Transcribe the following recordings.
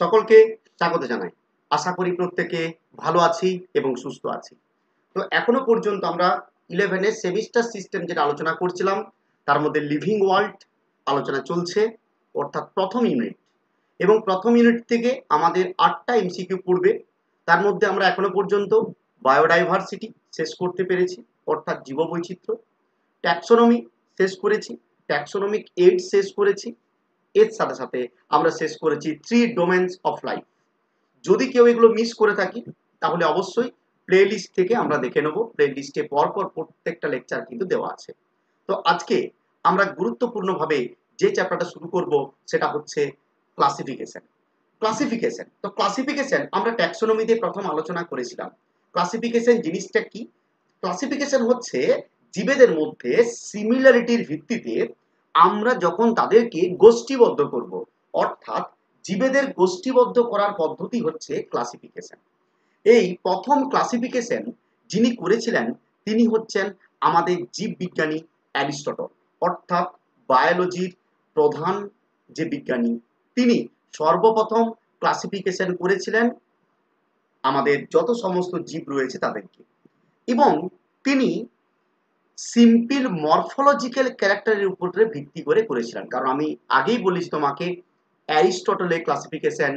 সকলকে স্বাগত জানাই। আশা করি প্রত্যেকে ভালো আছি এবং সুস্থ আছি। তো এখনো পর্যন্ত আমরা 11 এর সেমিস্টার সিস্টেম যেটা আলোচনা করছিলাম, তার মধ্যে লিভিং ওয়ার্ল্ড আলোচনা চলছে, অর্থাৎ প্রথম ইউনিট। এবং প্রথম ইউনিট থেকে আমাদের 8টা এমসিকিউ পড়বে। তার মধ্যে আমরা এখনো পর্যন্ত বায়োডাইভার্সিটি শেষ করতে পেরেছি, অর্থাৎ জীববৈচিত্র্য। ট্যাক্সোনমি শেষ করেছি, ট্যাক্সোনমিক এইড শেষ করেছি। এর সাথে সাথে আমরা শেষ করেছি 3 ডোমেনস অফ লাইফ। যদি কেউ এগুলো মিস করে থাকি তাহলে অবশ্যই প্লে লিস্ট থেকে আমরা দেখে নেব। প্লে লিস্টে পরপর প্রত্যেকটা লেকচার কিন্তু দেওয়া আছে। তো আজকে আমরা গুরুত্বপূর্ণভাবে যে চ্যাপ্টারটা শুরু করব সেটা হচ্ছে ক্লাসিফিকেশন। ক্লাসিফিকেশন, তো ক্লাসিফিকেশন আমরা ট্যাক্সোনমিতে প্রথম আলোচনা করেছিলাম। ক্লাসিফিকেশন জিনিসটা কি? ক্লাসিফিকেশন হচ্ছে জীবেদের মধ্যে সিমিলারিটির ভিত্তিতে আমরা যখন তাদেরকে গোষ্ঠীবদ্ধ করব, অর্থাৎ জীবেদের গোষ্ঠীবদ্ধ করার পদ্ধতি হচ্ছে ক্লাসিফিকেশন। এই প্রথম ক্লাসিফিকেশন যিনি করেছিলেন তিনি হচ্ছেন আমাদের জীববিজ্ঞানী অ্যারিস্টটল, অর্থাৎ বায়োলজির প্রধান যে বিজ্ঞানী, তিনি সর্বপ্রথম ক্লাসিফিকেশন করেছিলেন আমাদের যত সমস্ত জীব রয়েছে তাদেরকে। এবং তিনি সিম্পল মরফোলজিক্যাল ক্যারেক্টারের উপরে ভিত্তি করে করেছিলেন। কারণ আমি আগেই বলেছি তোমাকে, অ্যারিস্টটলের ক্লাসিফিকেশন,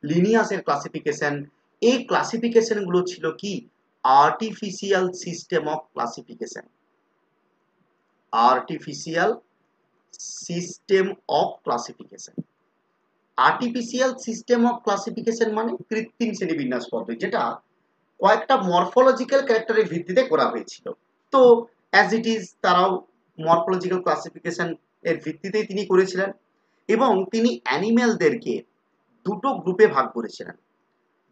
লিনিয়াসের ক্লাসিফিকেশন, এই ক্লাসিফিকেশনগুলো ছিল কি artificial system of classification. Artificial system of classification. Artificial system of classification মানে কৃত্রিম শ্রেণীবিন্যাস পদ্ধতি, যেটা কয়েকটা মরফোলজিক্যাল ক্যারেক্টারের ভিত্তিতে করা হয়েছিল। তো অ্যাজ ইট ইজ তারাও মরফোলজিক্যাল ক্লাসিফিকেশন এর ভিত্তিতেই তিনি করেছিলেন। এবং তিনি অ্যানিম্যালদেরকে দুটো গ্রুপে ভাগ করেছিলেন,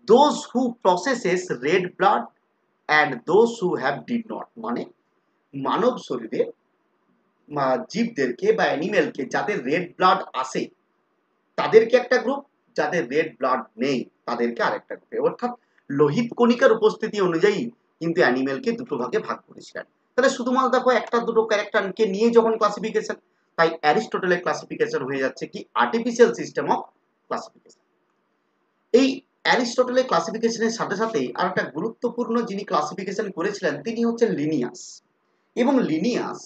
those who processes red blood and those who have did not. মানে মানব শরীরে জীবদেরকে বা অ্যানিম্যালকে যাদের রেড ব্লাড আসে তাদেরকে একটা গ্রুপ, যাদের রেড ব্লাড নেই তাদেরকে আরেকটা গ্রুপে। অর্থাৎ লোহিত কণিকার উপস্থিতি অনুযায়ী কিন্তু অ্যানিমেলকে দুটো ভাগে ভাগ করেছিলেন। তাহলে শুধুমাত্র দেখো একটা দুটো ক্যারেক্টারকে নিয়ে যখন ক্লাসিফিকেশন, তাই অ্যারিস্টটলের ক্লাসিফিকেশন হয়ে যাচ্ছে কি আর্টিফিশিয়াল সিস্টেম অফ ক্লাসিফিকেশন। এই অ্যারিস্টটলের ক্লাসিফিকেশনের সাথে সাথে আর একটা গুরুত্বপূর্ণ যিনি ক্লাসিফিকেশন করেছিলেন তিনি হচ্ছেন লিনিয়াস। এবং লিনিয়াস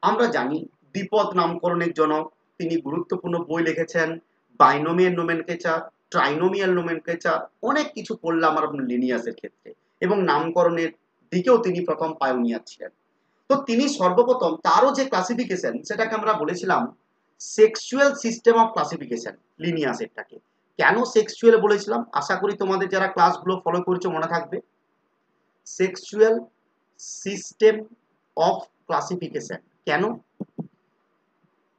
আমরা জানি দ্বিপদ নামকরণের জনক। তিনি গুরুত্বপূর্ণ বই লিখেছেন, বাইনোমিয়াল নোমেনক্লেচার, ট্রাইনোমিয়াল নোমেনক্লেচার, অনেক কিছু পড়লাম আমরা লিনিয়াসের ক্ষেত্রে। এবং নামকরণের দিকেও তিনি প্রথম পায়োনিয়ার ছিলেন। তো তিনি সর্বপ্রথম তারও যে ক্লাসিফিকেশন সেটাকে আমরা বলেছিলাম সেক্সুয়াল সিস্টেম অফ ক্লাসিফিকেশন, লিনিয়াসেরটাকে। কেন সেক্সুয়াল বলেছিলাম? আশা করি তোমাদের যারা ক্লাসগুলো ফলো করছো মনে থাকবে। সেক্সুয়াল সিস্টেম অফ ক্লাসিফিকেশন কেন?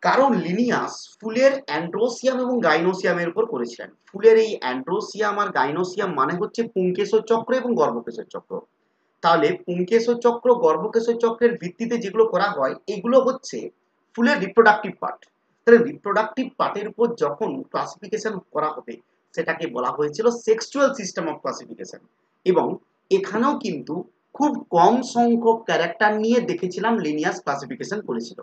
কারণ লিনিয়াস ফুলের অ্যান্ড্রোসিয়াম এবং গাইনোসিয়ামের উপর করেছিলেন। ফুলের এই অ্যান্ড্রোসিয়াম আর গাইনোসিয়াম মানে হচ্ছে পুংকেশর চক্র এবং গর্ভকেশর চক্র। তাহলে পুংকেশর চক্র, গর্ভকেশর চক্রের ভিত্তিতে যেগুলো করা হয় এগুলো হচ্ছে ফুলের রিপ্রোডাক্টিভ পার্ট। তাহলে রিপ্রোডাক্টিভ পার্টের উপর যখন ক্লাসিফিকেশন করা হবে সেটাকে বলা হয়েছিল সেক্সুয়াল সিস্টেম অফ ক্লাসিফিকেশন। এবং এখানেও কিন্তু খুব কম সংখ্যক ক্যারেক্টার নিয়ে দেখেছিলাম লিনিয়াস ক্লাসিফিকেশন করেছিল।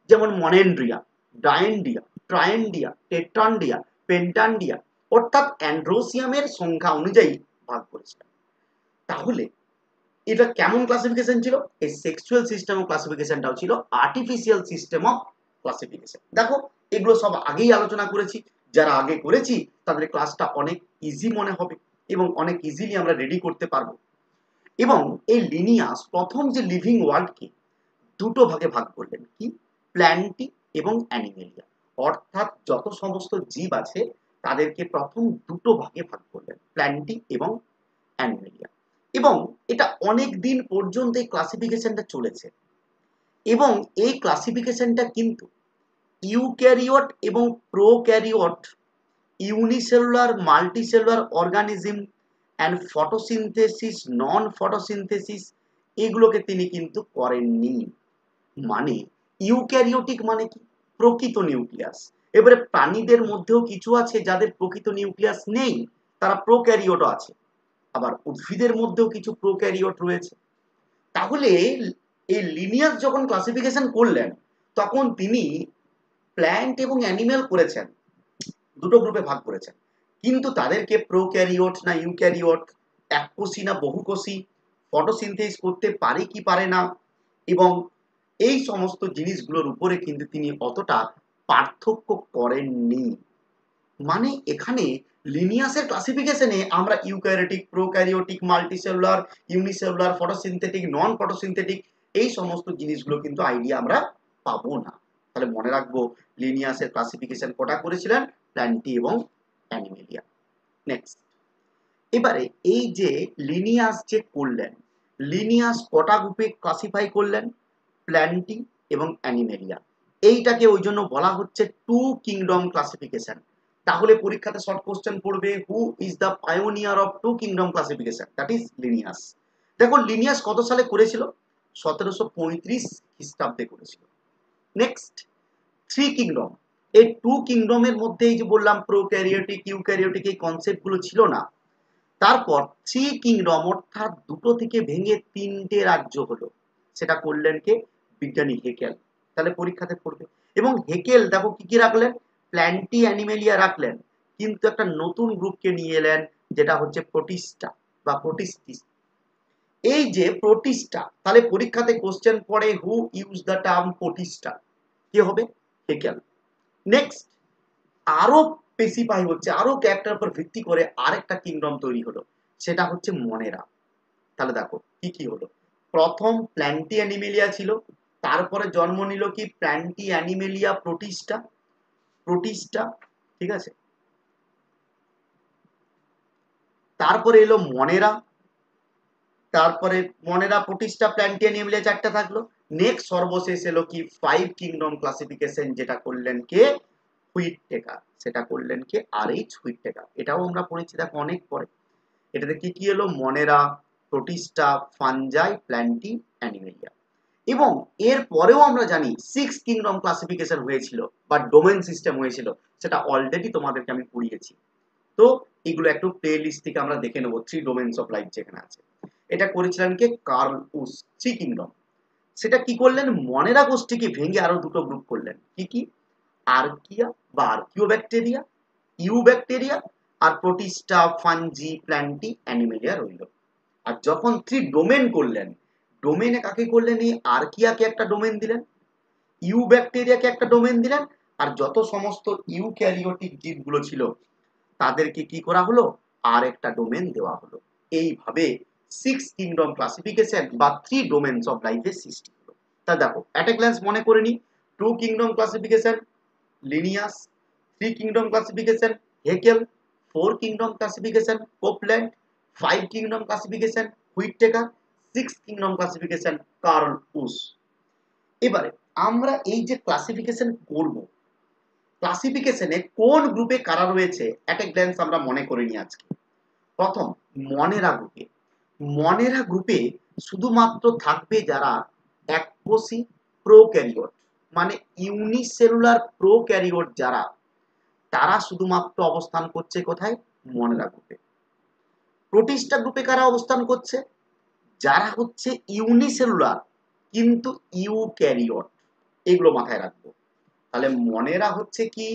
যেমন মনেন্ড্রিয়া, ডায়েন্ডিয়া, ট্রায়েন্ডিয়া, টেট্রান্ডিয়া, পেন্টান্ডিয়া, অর্থাৎ অ্যান্ড্রোসিয়ামের সংখ্যা অনুযায়ী ভাগ করেছিলাম। তাহলে এটা কেমন ক্লাসিফিকেশন ছিল? এই সেক্সুয়াল সিস্টেম অফ ক্লাসিফিকেশনটাও ছিল আর্টিফিশিয়াল সিস্টেম অফ ক্লাসিফিকেশন। দেখো এগুলো সব আগেই আলোচনা করেছি, যারা আগে করেছি তাদের ক্লাসটা অনেক ইজি মনে হবে এবং অনেক ইজিলি আমরা রেডি করতে পারবো। এবং এই লিনিয়াস প্রথম যে লিভিং ওয়ার্ল্ডকে দুটো ভাগে ভাগ করলেন, কি প্ল্যান্টি এবং অ্যানিমেলিয়া। অর্থাৎ যত সমস্ত জীব আছে তাদেরকে প্রথম দুটো ভাগে ভাগ করলেন, প্ল্যান্টি এবং অ্যানিমেলিয়া। এবং এটা অনেক দিন পর্যন্ত এই ক্লাসিফিকেশনটা চলেছে। এবং এই ক্লাসিফিকেশনটা কিন্তু ইউক্যারিওট এবং prokaryote, unicellular, multicellular organism and photosynthesis, non photosynthesis, এগুলোকে তিনি কিন্তু করেননি। মানে ইউক্যারিওটিক মানে কি? প্রকৃত নিউক্লিয়াস। এবারে প্রাণীদের মধ্যেও কিছু আছে যাদের প্রকৃত নিউক্লিয়াস নেই, তারা প্রোক্যারিওটও আছে। আবার উদ্ভিদের মধ্যেও কিছু প্রোক্যারিওট রয়েছে। তাহলে এই লিনিয়াস যখন ক্লাসিফিকেশন করলেন তখন তিনি প্ল্যান্ট এবং অ্যানিমেল করেছেন, দুটো গ্রুপে ভাগ করেছেন। কিন্তু তাদেরকে প্রোক্যারিওট না ইউক্যারিওট, এককোষী না বহুকোষী, ফটোসিনথেসিস করতে পারে কি পারে না, এবং এই সমস্ত জিনিসগুলোর উপরে কিন্তু তিনি অতটা পার্থক্য করেননি। মানে এখানে লিনিয়াসের ক্লাসিফিকেশনে আমরা eukaryotic, prokaryotic, multicellular, unicellular, photosynthetic, non photosynthetic এই সমস্ত জিনিসগুলো কিন্তু আইডিয়া আমরা পাবো না। তাহলে মনে রাখবো লিনিয়াসের ক্লাসিফিকেশন কটা করেছিলেন, প্ল্যান্টি এবং অ্যানিমেলিয়া। নেক্সট, এবারে এই যে লিনিয়াস যে করলেন, লিনিয়াস কটা গ্রুপে ক্লাসিফাই করলেন, প্ল্যান্টি এবং অ্যানিমেলিয়া। এইটাকে ওই জন্য বলা হচ্ছে টু কিংডম ক্লাসিফিকেশন। তাহলে পরীক্ষাতে শর্ট কোশ্চেন পড়বে, who is the pioneer of two kingdom classification, that is Linnaeus. দেখো লিনিয়াস কত সালে করেছিল, 1735 খ্রিস্টাব্দে করেছিল। Next, three kingdom. এই টু কিংডমের মধ্যে এই যে বললাম প্রোক্যারিওটিক, ইউক্যারিওটিক এই কনসেপ্ট গুলো ছিল না। তারপর থ্রি কিংডম অর্থাৎ দুটো থেকে ভেঙে তিনটে রাজ্য হলো, সেটা করলেন কে, বিজ্ঞানী হেকেল। তাহলে পরীক্ষাতে পড়বে। এবং হেকেল দেখো কি কি রাখলেন, প্ল্যান্টি অ্যানিমেলিয়া রাখলেন, কিন্তু একটা নতুন গ্রুপকে নিয়ে এলেন যেটা হচ্ছে প্রোটিস্টা বা প্রোটিস্টিস। এই যে প্রোটিস্টা, তাহলে পরীক্ষাতে কোশ্চেন পড়ে হু ইউজ দ্য টার্ম প্রোটিস্টা, কি হবে, হেকেল। নেক্সট, আরো স্পেসিফাই হচ্ছে, আরো ক্যারেক্টার উপর ভিত্তি করে আরেকটা কিংডম তৈরি হলো, সেটা হচ্ছে মনেরা। তাহলে দেখো কি কি হলো, প্রথম প্ল্যান্টি অ্যানিমেলিয়া ছিল, তারপরে জন্ম নিল কি প্ল্যান্টি অ্যানিমেলিয়া প্রোটিস্টা, প্রোটিস্টা, ঠিক আছে, তারপরে এলো মনেরা, তারপরে মনেরা, প্রোটিস্টা, প্ল্যান্টি অ্যানিমেলিয়া চারটা থাকলো। নেক্সট সর্বশেষ এলো কি ফাইভ কিংডম ক্লাসিফিকেশন, যেটা করলেন কে, হুইটটেকার, সেটা করলেন কে, আর.এইচ. হুইটটেকার। এটাও আমরা পড়েছি দেখো অনেক পরে। এটাতে কি কি এলো, মনেরা, প্রোটিস্টা, ফানজাই, প্ল্যান্টি, অ্যানিমেলিয়া। এবং এর পরেও আমরা জানি সিক্স কিংডম ক্লাসিফিকেশন হয়েছিল বা ডোমেন সিস্টেম হয়েছিল, সেটা অলরেডি তোমাদেরকে আমি পড়িয়েছি। তো এগুলো একটু প্লে লিস্ট থেকে আমরা দেখে নেবো, থ্রি ডোমেন্স অফ লাইফ যেখানে আছে। এটা করেছিলেন কে, কার্ল উস, থ্রি কিংডম। সেটা কি করলেন, মনেরা গোষ্ঠীকে ভেঙে আরো দুটো গ্রুপ করলেন, কি কি, আর্কিয়া বা আর্কিও ব্যাকটেরিয়া, ইউ ব্যাকটেরিয়া, আর প্রোটিস্টা, ফানজি, প্ল্যান্টি, অ্যানিমেলিয়া রইল। আর যখন থ্রি ডোমেন করলেন, ডোমেনে কাকে করলেন, এই আর্কিয়াকে একটা ডোমেন দিলেন, ইউ ব্যাকটেরিয়াকে একটা ডোমেন দিলেন, আর যত সমস্ত ইউক্যারিওটিক জীবগুলো ছিল তাদেরকে কি করা হলো, আর একটা ডোমেন দেওয়া হলো। এইভাবে সিক্স কিংডম ক্লাসিফিকেশন বা থ্রি ডোমেনস অফ লাইফের সৃষ্টি হলো। তা দেখো অ্যাট এ গ্ল্যান্স মনে করে নি, two kingdom classification Linnaeus, three kingdom classification Haeckel, four kingdom classification Copeland, five kingdom classification Whittaker, six kingdom classification Carl Woese. এবারে আমরা এই যে ক্লাসিফিকেশন করব, ক্লাসিফিকেশনে কোন গ্রুপে কারা রয়েছে অ্যাট এ গ্ল্যান্স আমরা মনে করে নিই আজকে। প্রথম, মনেরা গ্রুপে। মনেরা গ্রুপে শুধুমাত্র থাকবে যারা এককোষী প্রোক্যারিওট, মানে ইউনিসেলুলার প্রোক্যারিওট যারা, তারা শুধুমাত্র অবস্থান করছে কোথায়, মনেরা গ্রুপে। প্রোটিস্টা গ্রুপে কারা অবস্থান করছে, যারা হচ্ছে ইউনিসেলুলার কিন্তু ইউক্যারিওট, এগুলো মাথায় রাখবো। তাহলে মনেরা হচ্ছে কি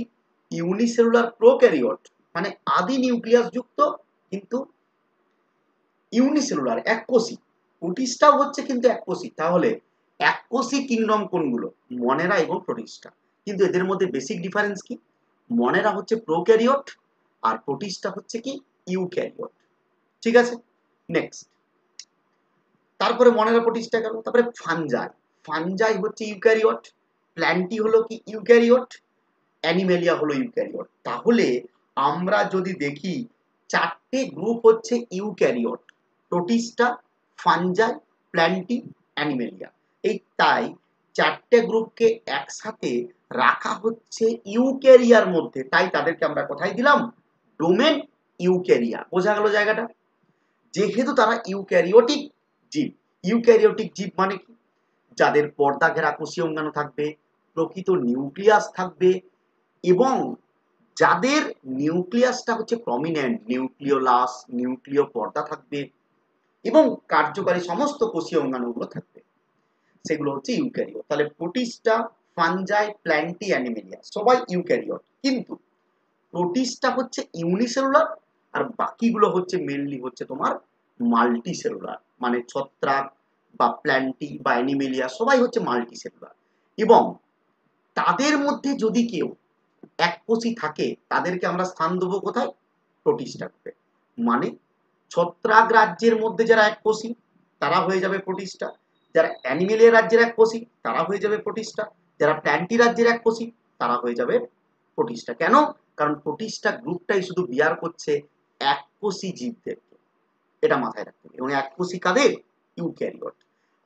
ইউনিসেলুলার প্রোক্যারিওট, মানে আদি নিউক্লিয়াস যুক্ত কিন্তু ইউনিসেলুলার এককোষী। প্রোটিস্টাও হচ্ছে কিন্তু এককোষী। তাহলে এককোষী কিংডম কোনগুলো, মনেরা এবং প্রোটিস্টা। কিন্তু এদের মধ্যে বেসিক ডিফারেন্স কি, মনেরা হচ্ছে প্রোক্যারিওট আর প্রোটিস্টা হচ্ছে কি ইউক্যারিওট, ঠিক আছে। নেক্সট, তারপরে মনেরা প্রোটিস্টা গেল, তারপরে ফানজাই। ফানজাই হচ্ছে ইউক্যারিওট, প্ল্যান্টি হলো কি ইউক্যারিওট, অ্যানিমেলিয়া হলো ইউক্যারিওট। তাহলে আমরা যদি দেখি চারটে গ্রুপ হচ্ছে eukaryote, Protista, fungi, plenty, Animalia. এই তাই চারটে গ্রুপকে একসাথে রাখা হচ্ছে ইউক্যারিয়ার মধ্যে, তাই তাদেরকে আমরা কোথায় দিলাম, ডোমেন ইউক্যারিয়া। বোঝা গেল জায়গাটা। যেহেতু তারা ইউক্যারিওটিক জীব, ইউক্যারিওটিক জীব মানে কি, যাদের পর্দা ঘেরা কোষীয় অঙ্গাণু থাকবে, প্রকৃত নিউক্লিয়াস থাকবে, এবং যাদের নিউক্লিয়াসটা হচ্ছে প্রমিনেন্ট, নিউক্লিওলাস, নিউক্লিয় পর্দা থাকবে, এবং কার্যকারী সমস্ত কোষীয় অঙ্গাণুগুলো থাকবে, সেগুলো হচ্ছে ইউক্যারিওট। তাহলে প্রোটিস্টা, ফানজাই, প্ল্যান্টি, অ্যানিমেলিয়া সবাই ইউক্যারিওট। কিন্তু প্রোটিস্টটা হচ্ছে ইউনিসেলুলার, আর বাকিগুলো হচ্ছে মেনলি হচ্ছে তোমার মাল্টিসেলুলার, মানে ছত্রাক বা প্ল্যান্টি বা অ্যানিমেলিয়া সবাই হচ্ছে মাল্টিসেলুলার। এবং তাদের মধ্যে যদি কেউ এককোষী থাকে তাদেরকে আমরা স্থান দেবো কোথায়? প্রোটিস্টা গ্রুপে। মানে ছত্রাক রাজ্যের মধ্যে যারা এককোষী তারা হয়ে যাবে প্রোটিস্টা, যারা অ্যানিমেলিয়া রাজ্যের এককোষী তারা হয়ে যাবে প্রোটিস্টা, যারা প্ল্যান্টি রাজ্যের এককোষী তারা হয়ে যাবে প্রোটিস্টা। কেন? কারণ প্রোটিস্টা গ্রুপটাই শুধু বিয়ার করছে এককোষী জীবদেরকে, এটা মাথায় রাখতে হবে। এবং এককোষী কাদের? ইউক্যারিওট।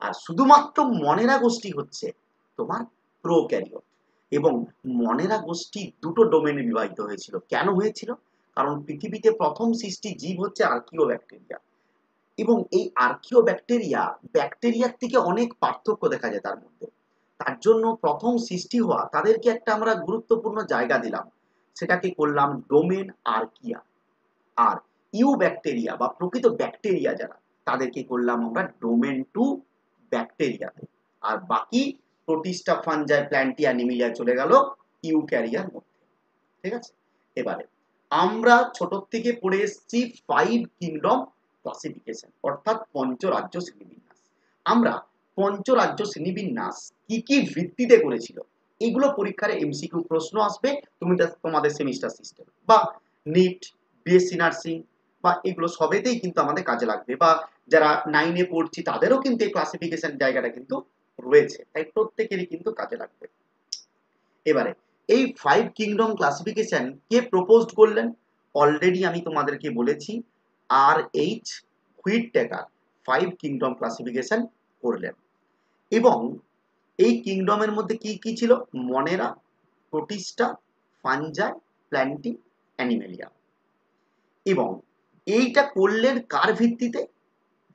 আর শুধুমাত্র মনেরা গোষ্ঠী হচ্ছে তোমার প্রোক্যারিওট। এবং মনেরা গোষ্ঠী দুটো ডোমেনে বিভাজিত হয়েছিল। কেন হয়েছিল? কারণ পৃথিবীতে প্রথম সৃষ্টি জীব হচ্ছে আর্কিও ব্যাকটেরিয়া, এবং এই আর্কিও ব্যাকটেরিয়ার থেকে অনেক পার্থক্য দেখা যায় তার মধ্যে। তার জন্য প্রথম সৃষ্টি হওয়া তাদেরকে একটা আমরা গুরুত্বপূর্ণ জায়গা দিলাম, সেটাকে করলাম ডোমেন আর্কিয়া। আর ইউ ব্যাকটেরিয়া বা প্রকৃত ব্যাকটেরিয়া যারা, তাদেরকে করলাম আমরা ডোমেন টু ব্যাকটেরিয়াতে। আর বাকি প্রোটিস্টা, ফানজাই, প্ল্যান্টি, অ্যানিমেলিয়া চলে গেল ইউক্যারিয়ার মধ্যে। ঠিক আছে? এবারে আমরা ছোট থেকে পড়ে এসেছি 5 কিংডম ক্লাসিফিকেশন, অর্থাৎ পঞ্চরাজ্য শ্রেণীবিন্যাস। আমরা পঞ্চরাজ্য শ্রেণীবিন্যাস কি কি ভিত্তিতে করেছিল, এগুলো পরীক্ষার এমসিকিউ প্রশ্ন আসবে। তুমি তোমাদের সেমিস্টার সিস্টেম বা নিট, বিএসসি নার্সিং বা এগুলো সবেতেই কিন্তু আমাদের কাজে লাগবে, বা যারা 9-এ পড়ছি তাদেরও কিন্তু এই ক্লাসিফিকেশন জায়গাটা কিন্তু রয়েছে, তাই প্রত্যেকেরই কিন্তু কাজে লাগবে। এবারে এই 5 কিংডম ক্লাসিফিকেশন কে প্রপোজড করলেন? অলরেডি আমি তোমাদেরকে বলেছি আর.এইচ. হুইটটেকার 5 কিংডম ক্লাসিফিকেশন করলেন। এবং এই কিংডমের মধ্যে কি কি ছিল? মনেরা, প্রোটিস্টা, ফানজাই, প্ল্যান্টি, অ্যানিমেলিয়া। এবং এইটা করলেন কার ভিত্তিতে?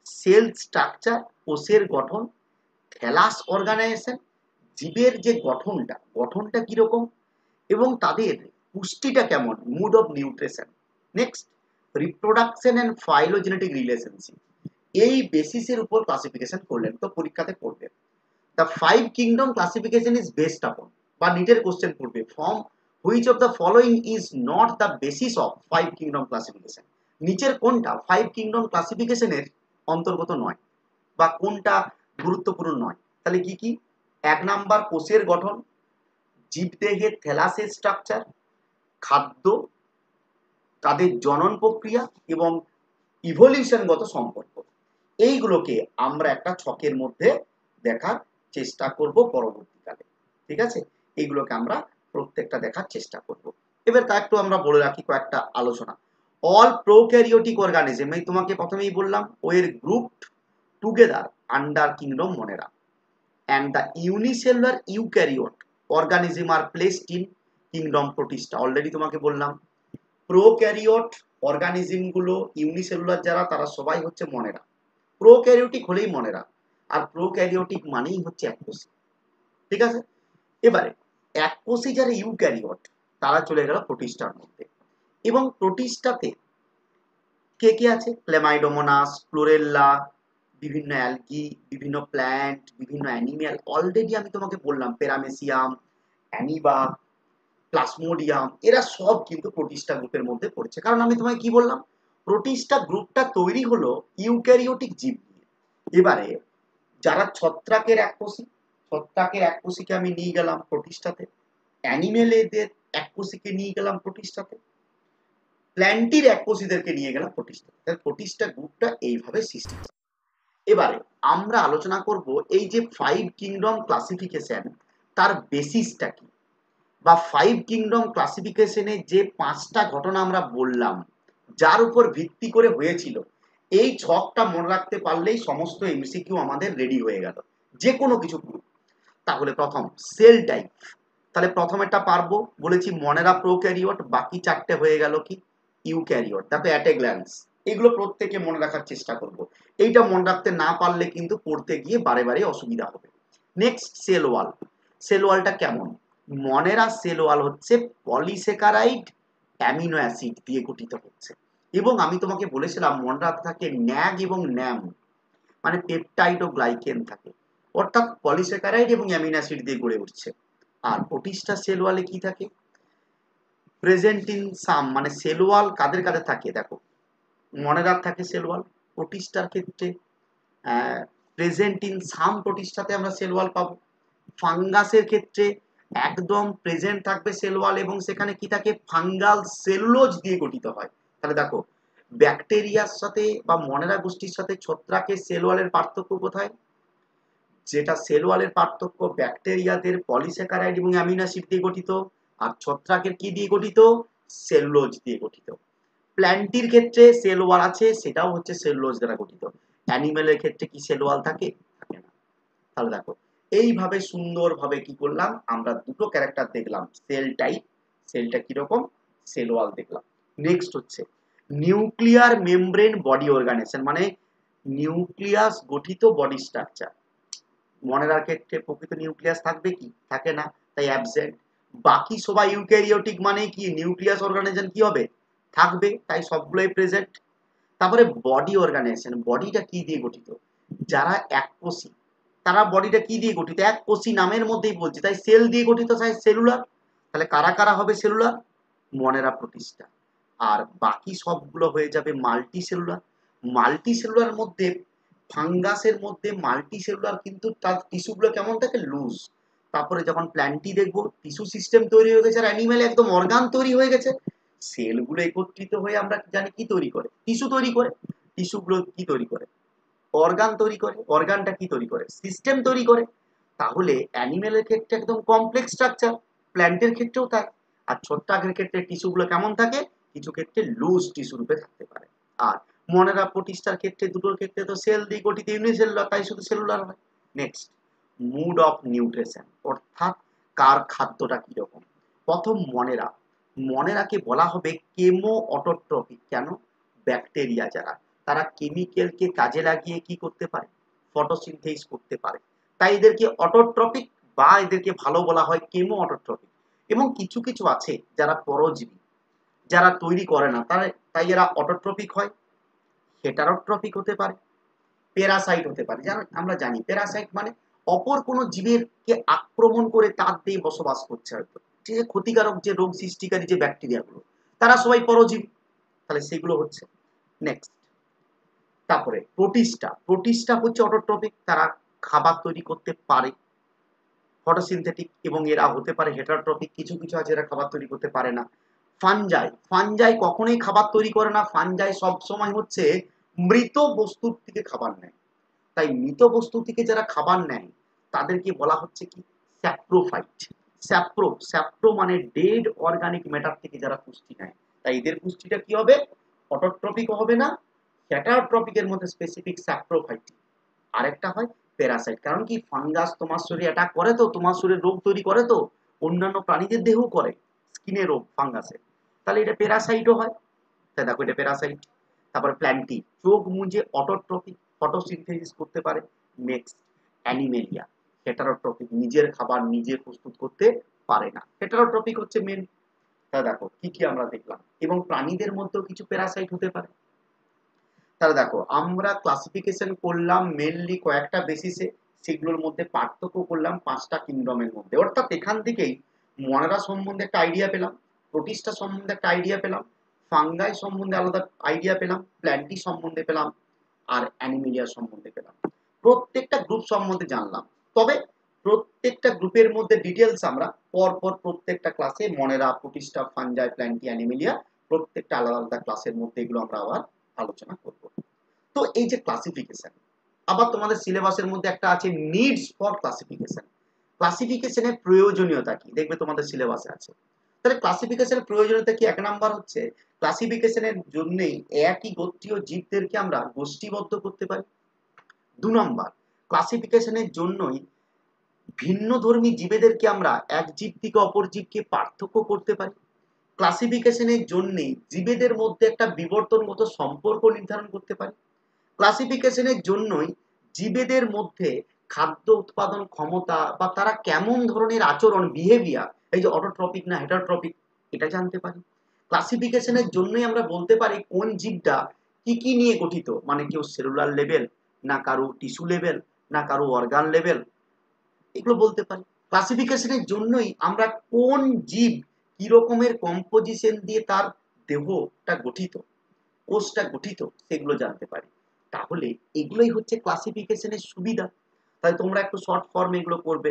সেল স্ট্রাকচার, কোষের গঠন, থ্যালাস অর্গানাইজেশন, জীবের যে গঠনটা কিরকম এবং তাদের পুষ্টিটা কেমন, mode of nutrition, next reproduction and phylogenetic relationship, এই বেসিসের উপর ক্লাসিফিকেশন করলেন। তো পরীক্ষাতে পড়বে the 5 kingdom classification is based upon, বা নিটের কোশ্চেন পড়বে from which of the following is not the basis of 5 kingdom classification. নিচের কোনটা 5 কিংডম ক্লাসিফিকেশনের অন্তর্গত নয়, বা কোনটা গুরুত্বপূর্ণ নয়? তাহলে কি কি? 1 নাম্বার কোষের গঠন, জীবদেহের থ্যালাসের স্ট্রাকচার, খাদ্য, তাদের জনন প্রক্রিয়া এবং ইভলিউশনগত সম্পর্ক। এইগুলোকে আমরা একটা ছকের মধ্যে দেখার চেষ্টা করব পরবর্তীকালে। ঠিক আছে? এইগুলোকে আমরা প্রত্যেকটা দেখার চেষ্টা করব। এবার তা একটু আমরা বলে রাখি কয়েকটা আলোচনা। অল প্রোক্যারিওটিক অর্গানিজম, আমি তোমাকে প্রথমেই বললাম, were grouped together under kingdom Monera, and the unicellular eukaryote organism are placed in kingdom protista। Already তোমাকে বললাম প্রোক্যারিওট অর্গানিজম গুলো ইউনিসেলুলার যারা, তারা সবাই হচ্ছে মনেরা। প্রোক্যারিওটিক হলেই মনেরা, আর প্রোক্যারিওটিক মানেই হচ্ছে এককোষী। ঠিক আছে? এবারে এককোষী যারা ইউক্যারিওট তারা চলে গেল প্রোটিস্টার মধ্যে। এবং প্রোটিস্টাতে কে কে আছে? ক্লেমাইডোমোনাস, ক্লোরেল্লা, বিভিন্ন অ্যালগি, বিভিন্ন প্ল্যান্ট, বিভিন্ন অ্যানিম্যাল। অলরেডি আমি তোমাকে বললাম প্যারামেসিয়াম, অ্যামিবা, প্লাজমোডিয়াম, এরা সব কিন্তু প্রোটিস্টা গ্রুপের মধ্যে পড়ছে। কারণ আমি তোমায় কি বললাম, প্রোটিস্টা গ্রুপটা তৈরি হলো ইউক্যারিওটিক জীব নিয়ে। এবারে যারা ছত্রাকের এককোষী, ছত্রাকের এককোষীকে আমি নিয়ে গেলাম প্রোটিস্টাতে, অ্যানিমেলেদের এককোষীকে নিয়ে গেলাম প্রোটিস্টাতে, প্ল্যান্টির এককোষীদেরকে নিয়ে গেলাম প্রোটিস্টাতে। তাহলে প্রোটিস্টা গ্রুপটা এইভাবে সৃষ্টি হয়। এবারে আমরা আলোচনা করব এই যে 5 কিংডম ক্লাসিফিকেশন, তার বেসিসটা কি, বা 5 কিংডম ক্লাসিফিকেশনে যে 5টা ঘটনা আমরা বললাম যার উপর ভিত্তি করে হয়েছিল, এই ছকটা মনে রাখতে পারলেই সমস্ত এমসিকিউ আমাদের রেডি হয়ে গেল যে কোনো কিছু। তাহলে প্রথম সেল টাইপ, তাহলে প্রথমেরটা পারবো বলেছি মনেরা প্রোক্যারিওট, বাকি 4টে হয়ে গেল কি ইউক্যারিওট। দেখো অ্যাট এ গ্ল্যান্স এগুলো প্রত্যেকে মনে রাখার চেষ্টা করব। এইটা মনে রাখতে না পারলে কিন্তু পড়তে গিয়ে বারে বারে অসুবিধা হবে। নেক্সট সেল ওয়াল, সেল ওয়ালটা কেমন? মনেরা সেল ওয়াল হচ্ছে পলিস্যাকারাইড অ্যামিনো অ্যাসিড দিয়ে গঠিত হচ্ছে। এবং আমি তোমাকে বলেছিলাম মনেরাতে থাকে ন্যাগ এবং ন্যাম, মানে পেপটাইড ও গ্লাইকেন থাকে, অর্থাৎ পলিস্যাকারাইড এবং অ্যামিনো অ্যাসিড দিয়ে গড়ে উঠছে। আর প্রোটিস্টা সেল ওয়ালে কি থাকে? প্রেজেন্ট ইন সাম মানে সেল ওয়াল কাদের কাদের থাকে দেখো, মনেরার থাকে সেল ওয়াল, প্রোটিস্টার ক্ষেত্রে প্রেজেন্ট ইন সাম প্রোটিস্টাতে আমরা সেল ওয়াল পাবো। ফাঙ্গাসের ক্ষেত্রে একদম প্রেজেন্ট থাকবে সেল ওয়াল এবং সেখানে কি থাকে, ফাঙ্গাল সেলুলোজ দিয়ে গঠিত হয়। তাহলে দেখো ব্যাকটেরিয়ার সাথে বা মনেরা গোষ্ঠীর সাথে ছত্রাকের সেল ওয়ালের পার্থক্য কোথায়? যেটা সেল ওয়ালের পার্থক্য, ব্যাকটেরিয়াদের পলিস্যাকারাইড এবং অ্যামিনো অ্যাসিড দিয়ে গঠিত, আর ছত্রাকের কি দিয়ে গঠিত, সেলুলোজ দিয়ে গঠিত। প্ল্যান্টির ক্ষেত্রে সেল ওয়াল আছে, সেটাও হচ্ছে সেলুলোজ দ্বারা গঠিত। অ্যানিমেলের ক্ষেত্রে কি সেল ওয়াল থাকে? থাকে না। তাহলে দেখো এইভাবে সুন্দরভাবে কি করলাম, আমরা দুটো ক্যারেক্টার দেখলাম, সেল টাইপ, সেলটা কিরকম, সেল ওয়াল দেখলাম। নেক্সট হচ্ছে নিউক্লিয়ার মেমব্রেন বডি অর্গানেশন, মানে নিউক্লিয়াস গঠিত বডি স্ট্রাকচার। মনেরার ক্ষেত্রে প্রকৃত নিউক্লিয়াস থাকবে কি, থাকে না, তাই অ্যাবসেন্ট। বাকি সবাই ইউক্যারিওটিক মানে কি নিউক্লিয়াস অর্গানাইজেশন কি হবে, থাকবে, তাই সবগুলোই প্রেজেন্ট। তারপরে বডি অর্গানাইজেশন, বডিটা কি দিয়ে গঠিত, যারা এককোষী তারা বডিটা কি দিয়ে গঠিত, এককোষী নামের মধ্যেই বলছে, তাই সেল দিয়ে গঠিত, তাই সেলুলার। তাহলে কারা কারা হবে সেলুলার, মনেরা প্রোটিস্টা। আর বাকি সবগুলো হয়ে যাবে মাল্টি সেলুলার। মাল্টি সেলুলার মধ্যে ফাঙ্গাসের মধ্যে মাল্টি সেলুলার কিন্তু তার টিস্যুগুলো কেমন থাকে, লুজ। তারপরে যখন প্ল্যান্টি দেখবো টিস্যু সিস্টেম তৈরি হয়ে গেছে, আর অ্যানিমেলে একদম অর্গান তৈরি হয়ে গেছে। সেলগুলো একত্রিত হয়ে আমরা জানি কি তৈরি করে, টিস্যু তৈরি করে। টিস্যুগুলো কি তৈরি করে, অর্গান তৈরি করে। অর্গানটা কি তৈরি করে, সিস্টেম তৈরি করে। তাহলে অ্যানিমেলের ক্ষেত্রে একদম কমপ্লেক্স স্ট্রাকচার, প্ল্যান্টের ক্ষেত্রেও তাই। আর ছত্রাকের ক্ষেত্রে টিস্যুগুলো কেমন থাকে, কিছু ক্ষেত্রে লুজ টিস্যু রূপে থাকতে পারে। আর মনেরা প্রোটিস্টার ক্ষেত্রে দুটোর ক্ষেত্রে তো সেল দিয়ে গঠিত, ইউনিসেলুলার, তাই শুধু সেলুলার হয়। নেক্সট মুড অফ নিউট্রিশন, অর্থাৎ কার খাদ্যটা কিরকম। প্রথম মনেরা, মনেরাকে বলা হবে কেমো অটোট্রপিক। কেন, ব্যাকটেরিয়া যারা, তারা কেমিক্যালকে কাজে লাগিয়ে কি করতে পারে, ফটোসিনথেসিস করতে পারে, তাই এদেরকে অটোট্রপিক বা এদেরকে ভালো বলা হয় কেমো অটোট্রপিক। এবং কিছু কিছু আছে যারা পরজীবী, যারা তৈরি করে না, তাই এরা অটোট্রপিক হয়। হেটারোট্রপিক হতে পারে, প্যারাসাইট হতে পারে। আমরা জানি প্যারাসাইট মানে অপর কোনো জীবের কে আক্রমণ করে তার দিয়ে বসবাস করছে, হয়তো যে ক্ষতিকারক যে রোগ সৃষ্টিকারী যে ব্যাকটেরিয়াগুলো, তারা সবাই পরজীবী, তাহলে সেগুলো হচ্ছে। নেক্সট তারপরে প্রোটিস্টা, প্রোটিস্টা হচ্ছে অটোট্রপিক, তারা খাবার তৈরি করতে পারে, ফটোসিনথেটিক, এবং এরা হতে পারে হেটারোট্রপিক। কিছু কিছু আছে এরা খাবার তৈরি করতে পারে না। ফানজাই, ফানজাই কখনোই খাবার তৈরি করে না, ফানজাই সব সময় হচ্ছে মৃত বস্তুর থেকে খাবার নেয়। তাই মৃত বস্তু থেকে যারা খাবার নেয় তাদেরকে বলা হচ্ছে কি, স্যাপ্রোফাইট। স্যাপ্রো, স্যাপ্রো মানে ডেড অর্গানিক ম্যাটার থেকে যারা পুষ্টি নেয়, তাই এদের পুষ্টিটা কি হবে, অটোট্রপিক হবে না, হেটারোট্রপিকের মধ্যে স্পেসিফিক স্যাপ্রোফাইট। আরেকটা হয় প্যারাসাইট, কারণ কি ফাঙ্গাস তোমার শরীরে অ্যাটাক করে, তো তোমার শরীরে রোগ তৈরি করে, তো অন্যান্য প্রাণীদের দেহেও করে স্কিনের রোগ ফাঙ্গাসের, তাহলে এটা প্যারাসাইটও হয়, তাই দেখো এটা প্যারাসাইট। তারপর প্ল্যান্টি, চোখ মুজে অটোট্রপিক, ফটোসিনথেসিস করতে পারে। নেক্সট অ্যানিমেলিয়া, হেটারোট্রপিক, নিজের খাবার নিজে প্রস্তুত করতে পারে না, হেটারোট্রপিক হচ্ছে মেন। তা দেখো কি কি আমরা দেখলাম, এবং প্রাণীদের মধ্যেও কিছু প্যারাসাইট হতে পারে। তাহলে দেখো আমরা ক্লাসিফিকেশন করলাম মেনলি কয়েকটা বেসিসে, সেগুলোর মধ্যে পার্থক্য করলাম 5টা কিংডমের মধ্যে। অর্থাৎ এখান থেকেই মনেরা সম্বন্ধে একটা আইডিয়া পেলাম, প্রোটিস্টা সম্বন্ধে একটা আইডিয়া পেলাম, ফাঙ্গাই সম্বন্ধে আলাদা আইডিয়া পেলাম, প্ল্যান্টি সম্বন্ধে পেলাম, আর অ্যানিমেলিয়া সম্বন্ধে পেলাম। প্রত্যেকটা গ্রুপ সম্বন্ধে জানলাম। তবে প্রত্যেকটা গ্রুপের মধ্যে ডিটেলস আমরা পরপর প্রত্যেকটা ক্লাসে, মনেরা, প্রোটিস্টা, ফাঙ্গাই, প্ল্যান্টি, অ্যানিমেলিয়া, প্রত্যেকটা আলাদা আলাদা ক্লাসের মধ্যে এগুলো আমরা আবার আলোচনা করব। তো এই যে ক্লাসিফিকেশন, আবার তোমাদের সিলেবাসের মধ্যে একটা আছে নিডস ফর ক্লাসিফিকেশন। ক্লাসিফিকেশনের প্রয়োজনীয়তা কি, দেখবে তোমাদের সিলেবাসে আছে। তাহলে ক্লাসিফিকেশনের প্রয়োজনীয়তা কি, এক নাম্বার হচ্ছে ক্লাসিফিকেশনের জন্যই একই গোত্রীয় জীবদেরকে আমরা গোষ্ঠীবদ্ধ করতে পারি। 2 নাম্বার, ক্লাসিফিকেশনের জন্যই ভিন্নধর্মী জীবেদেরকে আমরা এক জীব থেকে অপর জীবকে পার্থক্য করতে পারি। ক্লাসিফিকেশনের জন্যই জীবেদের মধ্যে একটা বিবর্তনগত সম্পর্ক নির্ধারণ করতে পারি। ক্লাসিফিকেশনের জন্যই জীবেদের মধ্যে খাদ্য উৎপাদন ক্ষমতা বা তারা কেমন ধরনের আচরণ, বিহেভিয়ার, এই যে অটোট্রপিক না হেটারোট্রপিক, এটা জানতে পারি। ক্লাসিফিকেশনের জন্যই আমরা বলতে পারি কোন জীবটা কি কি নিয়ে গঠিত, মানে কেউ সেলুলার লেভেল, না কারো টিস্যু লেভেল, না কারো অর্গান লেভেল, এগুলো বলতে পারি। ক্লাসিফিকেশনের জন্যই আমরা কোন জীব কি রকমের কম্পোজিশন দিয়ে তার দেহটা গঠিত, কোষটা গঠিত, সেগুলো জানতে পারি। তাহলে এগুলোই হচ্ছে ক্লাসিফিকেশনের সুবিধা। তাই তোমরা একটু শর্ট ফর্ম এগুলো করবে,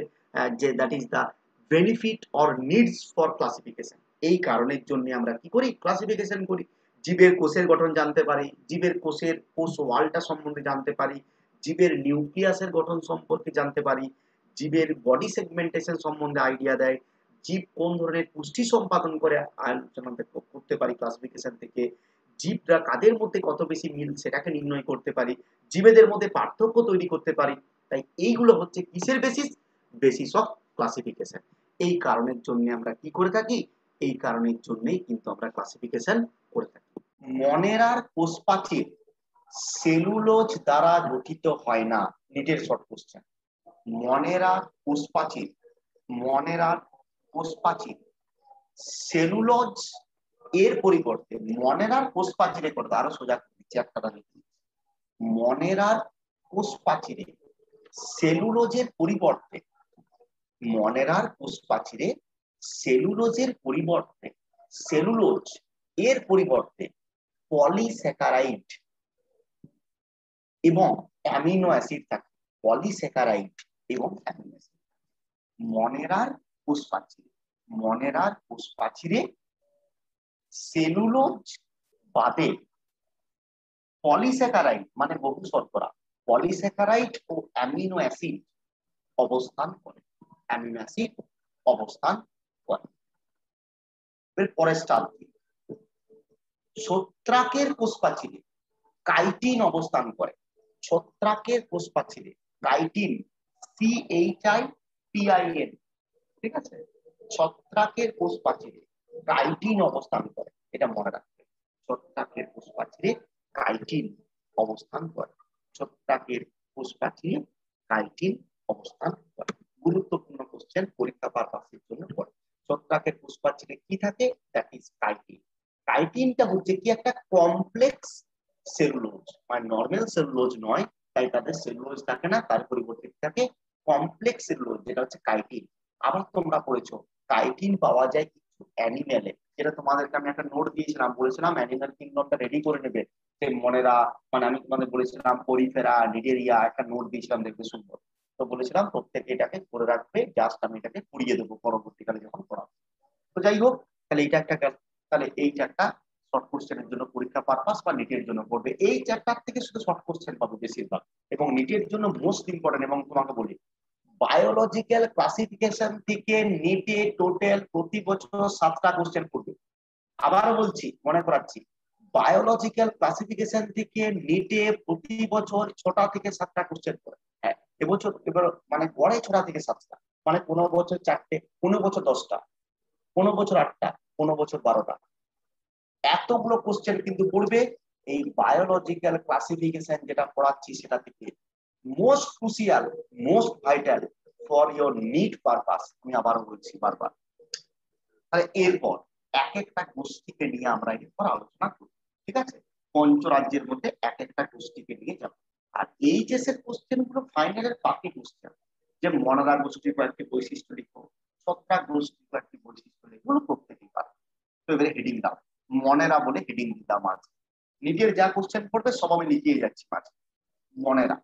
যে that is the benefit or needs for classification. এই কারণের জন্য আমরা কি করি, ক্লাসিফিকেশন করি। জীবের কোষের গঠন জানতে পারি, জীবের কোষের কোষ ওয়ালটা সম্বন্ধে জানতে পারি, জীবের নিউক্লিয়াসের গঠন সম্পর্কে জানতে পারি, জীবের বডি সেগমেন্টেশন সম্বন্ধে আইডিয়া দেয়, জীব কোন ধরনের পুষ্টি সম্পাদন করে আলোচনা করতে পারি ক্লাসিফিকেশন থেকে, জীবরা কাদের মধ্যে কত বেশি মিল সেটাকে নির্ণয় করতে পারি, জীবেদের মধ্যে পার্থক্য তৈরি করতে পারি। তাই এইগুলো হচ্ছে কিসের বেসিস, বেসিস অফ ক্লাসিফিকেশন। এই কারণের জন্য আমরা কি করে থাকি, এই কারণের জন্যই কিন্তু আমরা ক্লাসিফিকেশন করে থাকি। মনেরার কোষপ্রাচীর সেলুলোজ দ্বারা গঠিত হয় না, নিটের শর্ট কোশ্চেন। মনেরার কোষপ্রাচীর, মনেরার কোষপ্রাচীর সেলুলোজ এর পরিবর্তে, মনেরার কোষপ্রাচীরে করতে আরো সোজা চ্যাপ্টারটা লিখি, মনেরার কোষপ্রাচীরে সেলুলোজের পরিবর্তে, মনেরার কোষপ্রাচীরে সেলুলোজের পরিবর্তে, সেলুলোজ এর পরিবর্তে পলিস্যাকারাইড এবং অ্যামিনো অ্যাসিড থাকে, পলিস্যাকারাইড এবং অ্যামিনো অ্যাসিড। মনেরার কোষপ্রাচীরে, মনেরার কোষপ্রাচীরে সেলুলোজ বাদে পলিস্যাকারাইড মানে বহু শর্করা, পলিস্যাকারাইড ও অ্যামিনো অ্যাসিড অবস্থান করে, অ্যামিনো অ্যাসিড অবস্থান করে। এর পরের স্টাল, ছত্রাকের কোষপ্রাচীরে কাইটিন অবস্থান করে, ছত্রাকের কোষপ্রাচীরে কাইটিন, CHITIN, ঠিক আছে, ছত্রাকের কোষপ্রাচীরে কাইটিন অবস্থান করে, এটা মনে রাখবে, ছত্রাকের কোষপ্রাচীরে কাইটিন অবস্থান করে, ছত্রাকের কোষপ্রাচীরে কাইটিন অবস্থান করে। গুরুত্বপূর্ণ কোশ্চেন, পরীক্ষা পারপাসের জন্য পড়ে। ছত্রাকের কোষপ্রাচীরে কি থাকে, দ্যাট ইজ কাইটিন। কাইটিনটা হচ্ছে কি একটা কমপ্লেক্স সেলুলোজ, মানে নরমাল সেলুলোজ নয়, তাই তাদের সেলুলোজ থাকে না, তার পরিবর্তে থাকে কমপ্লেক্স সেলুলোজ, যেটা হচ্ছে কাইটিন। আবার তোমরা পড়েছো কাইটিন পাওয়া যায় কিছু অ্যানিমেলে, যেটা তোমাদেরকে আমি একটা নোট দিয়েছিলাম, বলেছিলাম অ্যানিমেল কিংডমটা রেডি করে নেবে, সে মনেরা, মানে আমি তোমাদের বলেছিলাম পরিফেরা, নিডেরিয়া, একটা নোট দিয়েছিলাম, দেখবে সুন্দর। তো বলেছিলাম প্রত্যেকে এটাকে করে রাখবে, জাস্ট আমি এটাকে পুড়িয়ে দেবো পরবর্তীকালে যখন পড়াবো। তো যাই হোক, তাহলে এইটা একটা গেল। তাহলে এই চারটা শর্ট কোশ্চেনের জন্য পরীক্ষা পারপাস বা নিটের জন্য পড়বে, এই চ্যাপ্টার থেকে শুধু শর্ট কোশ্চেন পাবে বেশিরভাগ, এবং নিটের জন্য মোস্ট ইম্পর্টেন্ট। এবং তোমাকে বলি, বায়োলজিক্যাল ক্লাসিফিকেশন থেকে নিটে টোটাল প্রতি বছর 7টা কোশ্চেন করবে। আবারও বলছি, মনে করাচ্ছি, বায়োলজিক্যাল ক্লাসিফিকেশন থেকে নিটে প্রতি বছর 6টা থেকে 7টা কোশ্চেন করে। হ্যাঁ, এবছর এবার মানে গড়ে 6টা থেকে 7টা, মানে কোনো বছর 4টে, কোনো বছর 10টা, কোনো বছর 8টা, কোনো বছর 12টা, এতগুলো কোশ্চেন কিন্তু পড়বে। এই বায়োলজিক্যাল ক্লাসিফিকেশন যেটা পড়াচ্ছি সেটা থেকে most crucial, most vital for your need purpose. আমি আবারও বলছি বারবার। তাহলে এরপর এক একটা গোষ্ঠীকে নিয়ে আমরা এরপর আলোচনা করব, ঠিক আছে, পঞ্চরাজ্যের মধ্যে এক একটা গোষ্ঠীকে নিয়ে যাব। আর এইচএস এর কোশ্চেন গুলো ফাইনালের বাকি কোশ্চেন, যে মনারা গোষ্ঠীর কয়েকটি বৈশিষ্ট্য লিখো, ছত্রাক গোষ্ঠীর কয়েকটি বৈশিষ্ট্য লিখো, এগুলো প্রত্যেকেই পারবে। তো এবারে হেডিং দাও, মনেরা বলে হেডিং দিতাম আজ। নিজের যা কোশ্চেন পড়বে সব আমি লিখিয়ে যাচ্ছি মাঝে, মনেরা,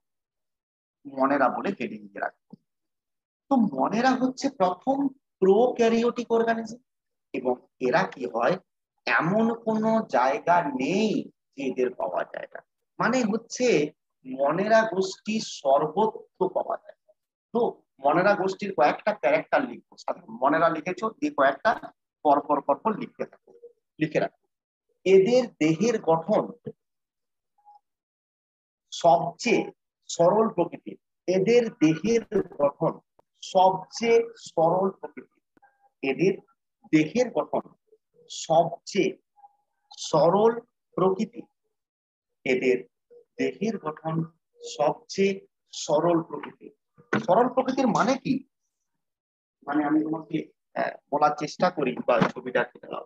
মনেরা বলে হেডিং দিয়ে রাখবো। তো মনেরা হচ্ছে প্রথম প্রোক্যারিওটিক অর্গানিজম, এবং এরা কি হয়, এমন কোন জায়গা নেই যে এদের পাওয়া যায় না, মানে হচ্ছে মনেরা গোষ্ঠী সর্বত্র পাওয়া যায়। তো মনেরা গোষ্ঠীর কয়েকটা ক্যারেক্টার লিখবো, সাধারণ মনেরা লিখেছো, দিয়ে কয়েকটা পরপর পরপর লিখতে থাকো, লিখে রাখো। এদের দেহের গঠন সবচেয়ে সরল প্রকৃতির, এদের দেহের গঠন সবচেয়ে সরল প্রকৃতির, এদের দেহের গঠন সবচেয়ে সরল প্রকৃতি, এদের দেহের গঠন সবচেয়ে সরল প্রকৃতি। সরল প্রকৃতির মানে কি, মানে আমি তোমাকে বলার চেষ্টা করি, বা ছবিটা দাও।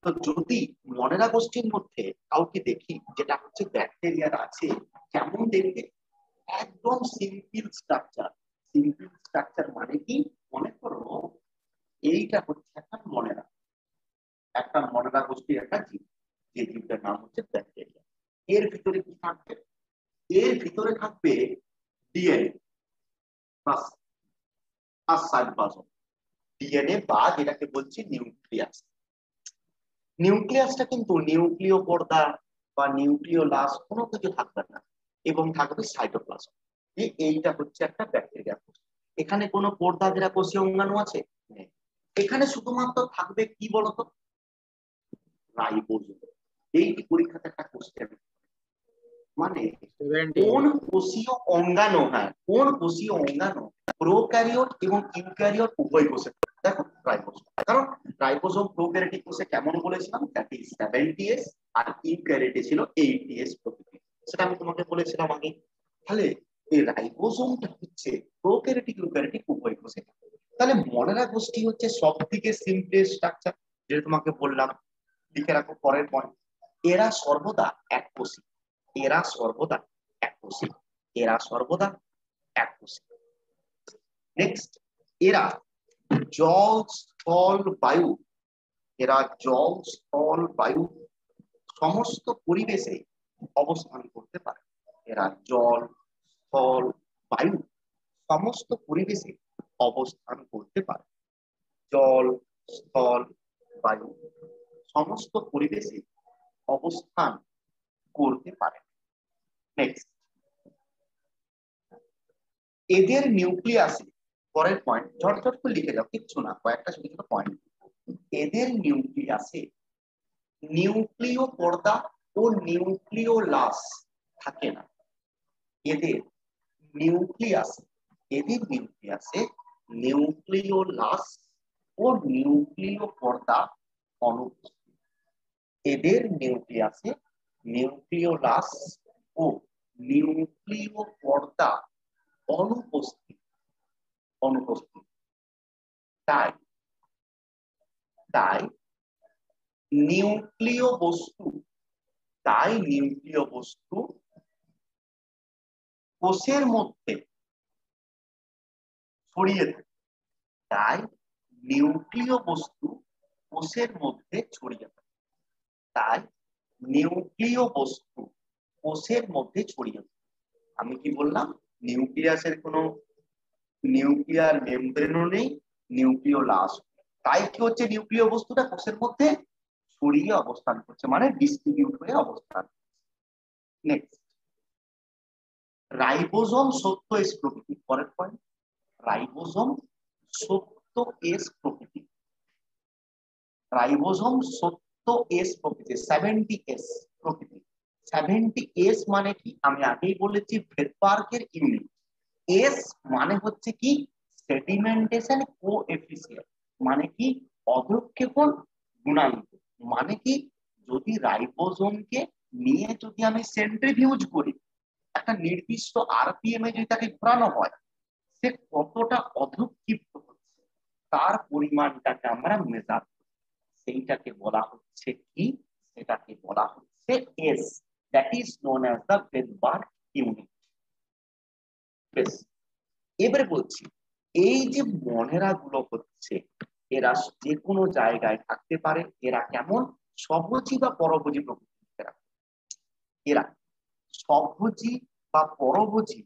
তো যদি মনেরা গোষ্ঠীর মধ্যে কাউকে দেখি যেটা হচ্ছে ব্যাকটেরিয়ার আছে, কেমন দেখতে, একদম সিম্পল স্ট্রাকচার। সিম্পল স্ট্রাকচার মানে কি, মনে করো এইটা হচ্ছে একটা মনেরা গোষ্ঠীর একটা জীব, যে জীবটার নাম হচ্ছে ব্যাকটেরিয়া। এর ভিতরে কি থাকবে? এর ভিতরে থাকবে ডিএনএ প্লাস সাইটোপ্লাজম। ডিএনএ বা যেটাকে বলছি নিউক্লিয়াস। নিউক্লিয়াসটা কিন্তু নিউক্লিয় পর্দা বা নিউক্লিয় লাস কোনো কিছু থাকবে না, এবং থাকবে সাইটোপ্লাজম। এইটা হচ্ছে একটা ব্যাকটেরিয়া কোষ। এখানে কোনো পর্দা ঘেরা কোষীয় অঙ্গাণু আছে? নেই। এখানে শুধুমাত্র থাকবে কি বলতো? রাইবোজোম। এই পরীক্ষাতে একটা কোশ্চেন, মানে কোন কোষীয় অঙ্গাণু, হ্যাঁ কোন কোষীয় অঙ্গাণু প্রোক্যারিওট এবং ইউক্যারিওট উভয় কোষে? দেখো রাইবোজোম, কারণ রাইবোজোম প্রোক্যারিওটিক কোষে কেমন বলেছিলাম, দ্যাট ইজ 70s, আর ইউক্যারিওটে ছিল 80s প্রকৃতি, সেটা আমি তোমাকে বলেছিলাম আগে। তাহলে এই রাইবোজোমটা হচ্ছে প্রোক্যারিওটিক ইউক্যারিওটিক উভয় কোষে। তাহলে মনেরা গোষ্ঠী হচ্ছে সব থেকে সিম্পলেস্ট স্ট্রাকচার, যেটা তোমাকে বললাম। লিখে রাখো পরের পয়েন্ট, এরা সর্বদা এককোষী। এরা সর্বদা এককোষী। এরা সর্বদা এককোষী। নেক্সট, এরা জল স্থল বায়ু, এরা জল স্থল বায়ু সমস্ত পরিবেশে অবস্থান করতে পারে। এরা জল স্থল বায়ু সমস্ত পরিবেশে অবস্থান করতে পারে। জল স্থল বায়ু সমস্ত পরিবেশে অবস্থান করতে পারে। নেক্সট, এদের নিউক্লিয়াসে, পরের পয়েন্ট ঝটঝট করে লিখে যাও, কিচ্ছু না, কয়েকটা ছোট ছোট পয়েন্ট। এদের নিউক্লিয়াসে নিউক্লিয় পর্দা ও নিউক্লিয় লাস থাকে না। এদের নিউক্লিয়াসে, এদের নিউক্লিয়াসে নিউক্লিয় লাস ও নিউক্লিয় পর্দা অনুপস্থিত। এদের নিউক্লিয়াসে নিউক্লিয় লাস ও নিউক্লিয় পর্দা অনুপস্থিত। অনুপস্থিত। তাই তাই নিউক্লিয় বস্তু, তাই নিউক্লিয় বস্তু কোষের মধ্যে ছড়িয়ে থাকে। তাই নিউক্লিয় বস্তু কোষের মধ্যে ছড়িয়ে থাকে। তাই নিউক্লিয় বস্তু কোষের মধ্যে ছড়িয়ে থাকে। আমি কি বললাম? নিউক্লিয়াসের কোনো নিউক্লিয়ার মেমব্রেনও নেই, নিউক্লিয় লাস। তাই কি হচ্ছে, নিউক্লিয় বস্তুটা কোষের মধ্যে ছড়িয়ে অবস্থান করছে, মানে ডিস্ট্রিবিউট হয়ে অবস্থান। নেক্সট, রাইবোজোম সত্য এস প্রকৃতি। পরের পয়েন্ট, রাইবোজোম সত্য এস প্রকৃতি। রাইবোজোম সত্য এস প্রকৃতি, 70s প্রকৃতি। 70s মানে কি? আমি আগেই বলেছি, ভেদবার্গের ইউনিট। এস মানে হচ্ছে কি? সেডিমেন্টেশন কোএফিসিয়েন্ট, মানে কি? অধঃক্ষেপণ গুণাঙ্ক। মানে কি? যদি রাইবোজোমকে নিয়ে যদি আমি সেন্ট্রিফিউজ করি, একটা নির্দিষ্ট আরপিএম এ যদি তাকে ঘোরানো হয়, সে কতটা অধঃক্ষিপ্ত হচ্ছে তার পরিমাণটাকে আমরা মেজার করি। সেইটাকে বলা হচ্ছে কি? সেটাকে বলা হচ্ছে S, that is known as the Svedberg unit. বেশ, এবারে বলছি, এই যে মনেরা গুলো হচ্ছে, এরা যে কোনো জায়গায় থাকতে পারে। এরা কেমন? স্বভোজী বা পরভোজী প্রকৃতির। এরা স্বভোজী বা পরভোজী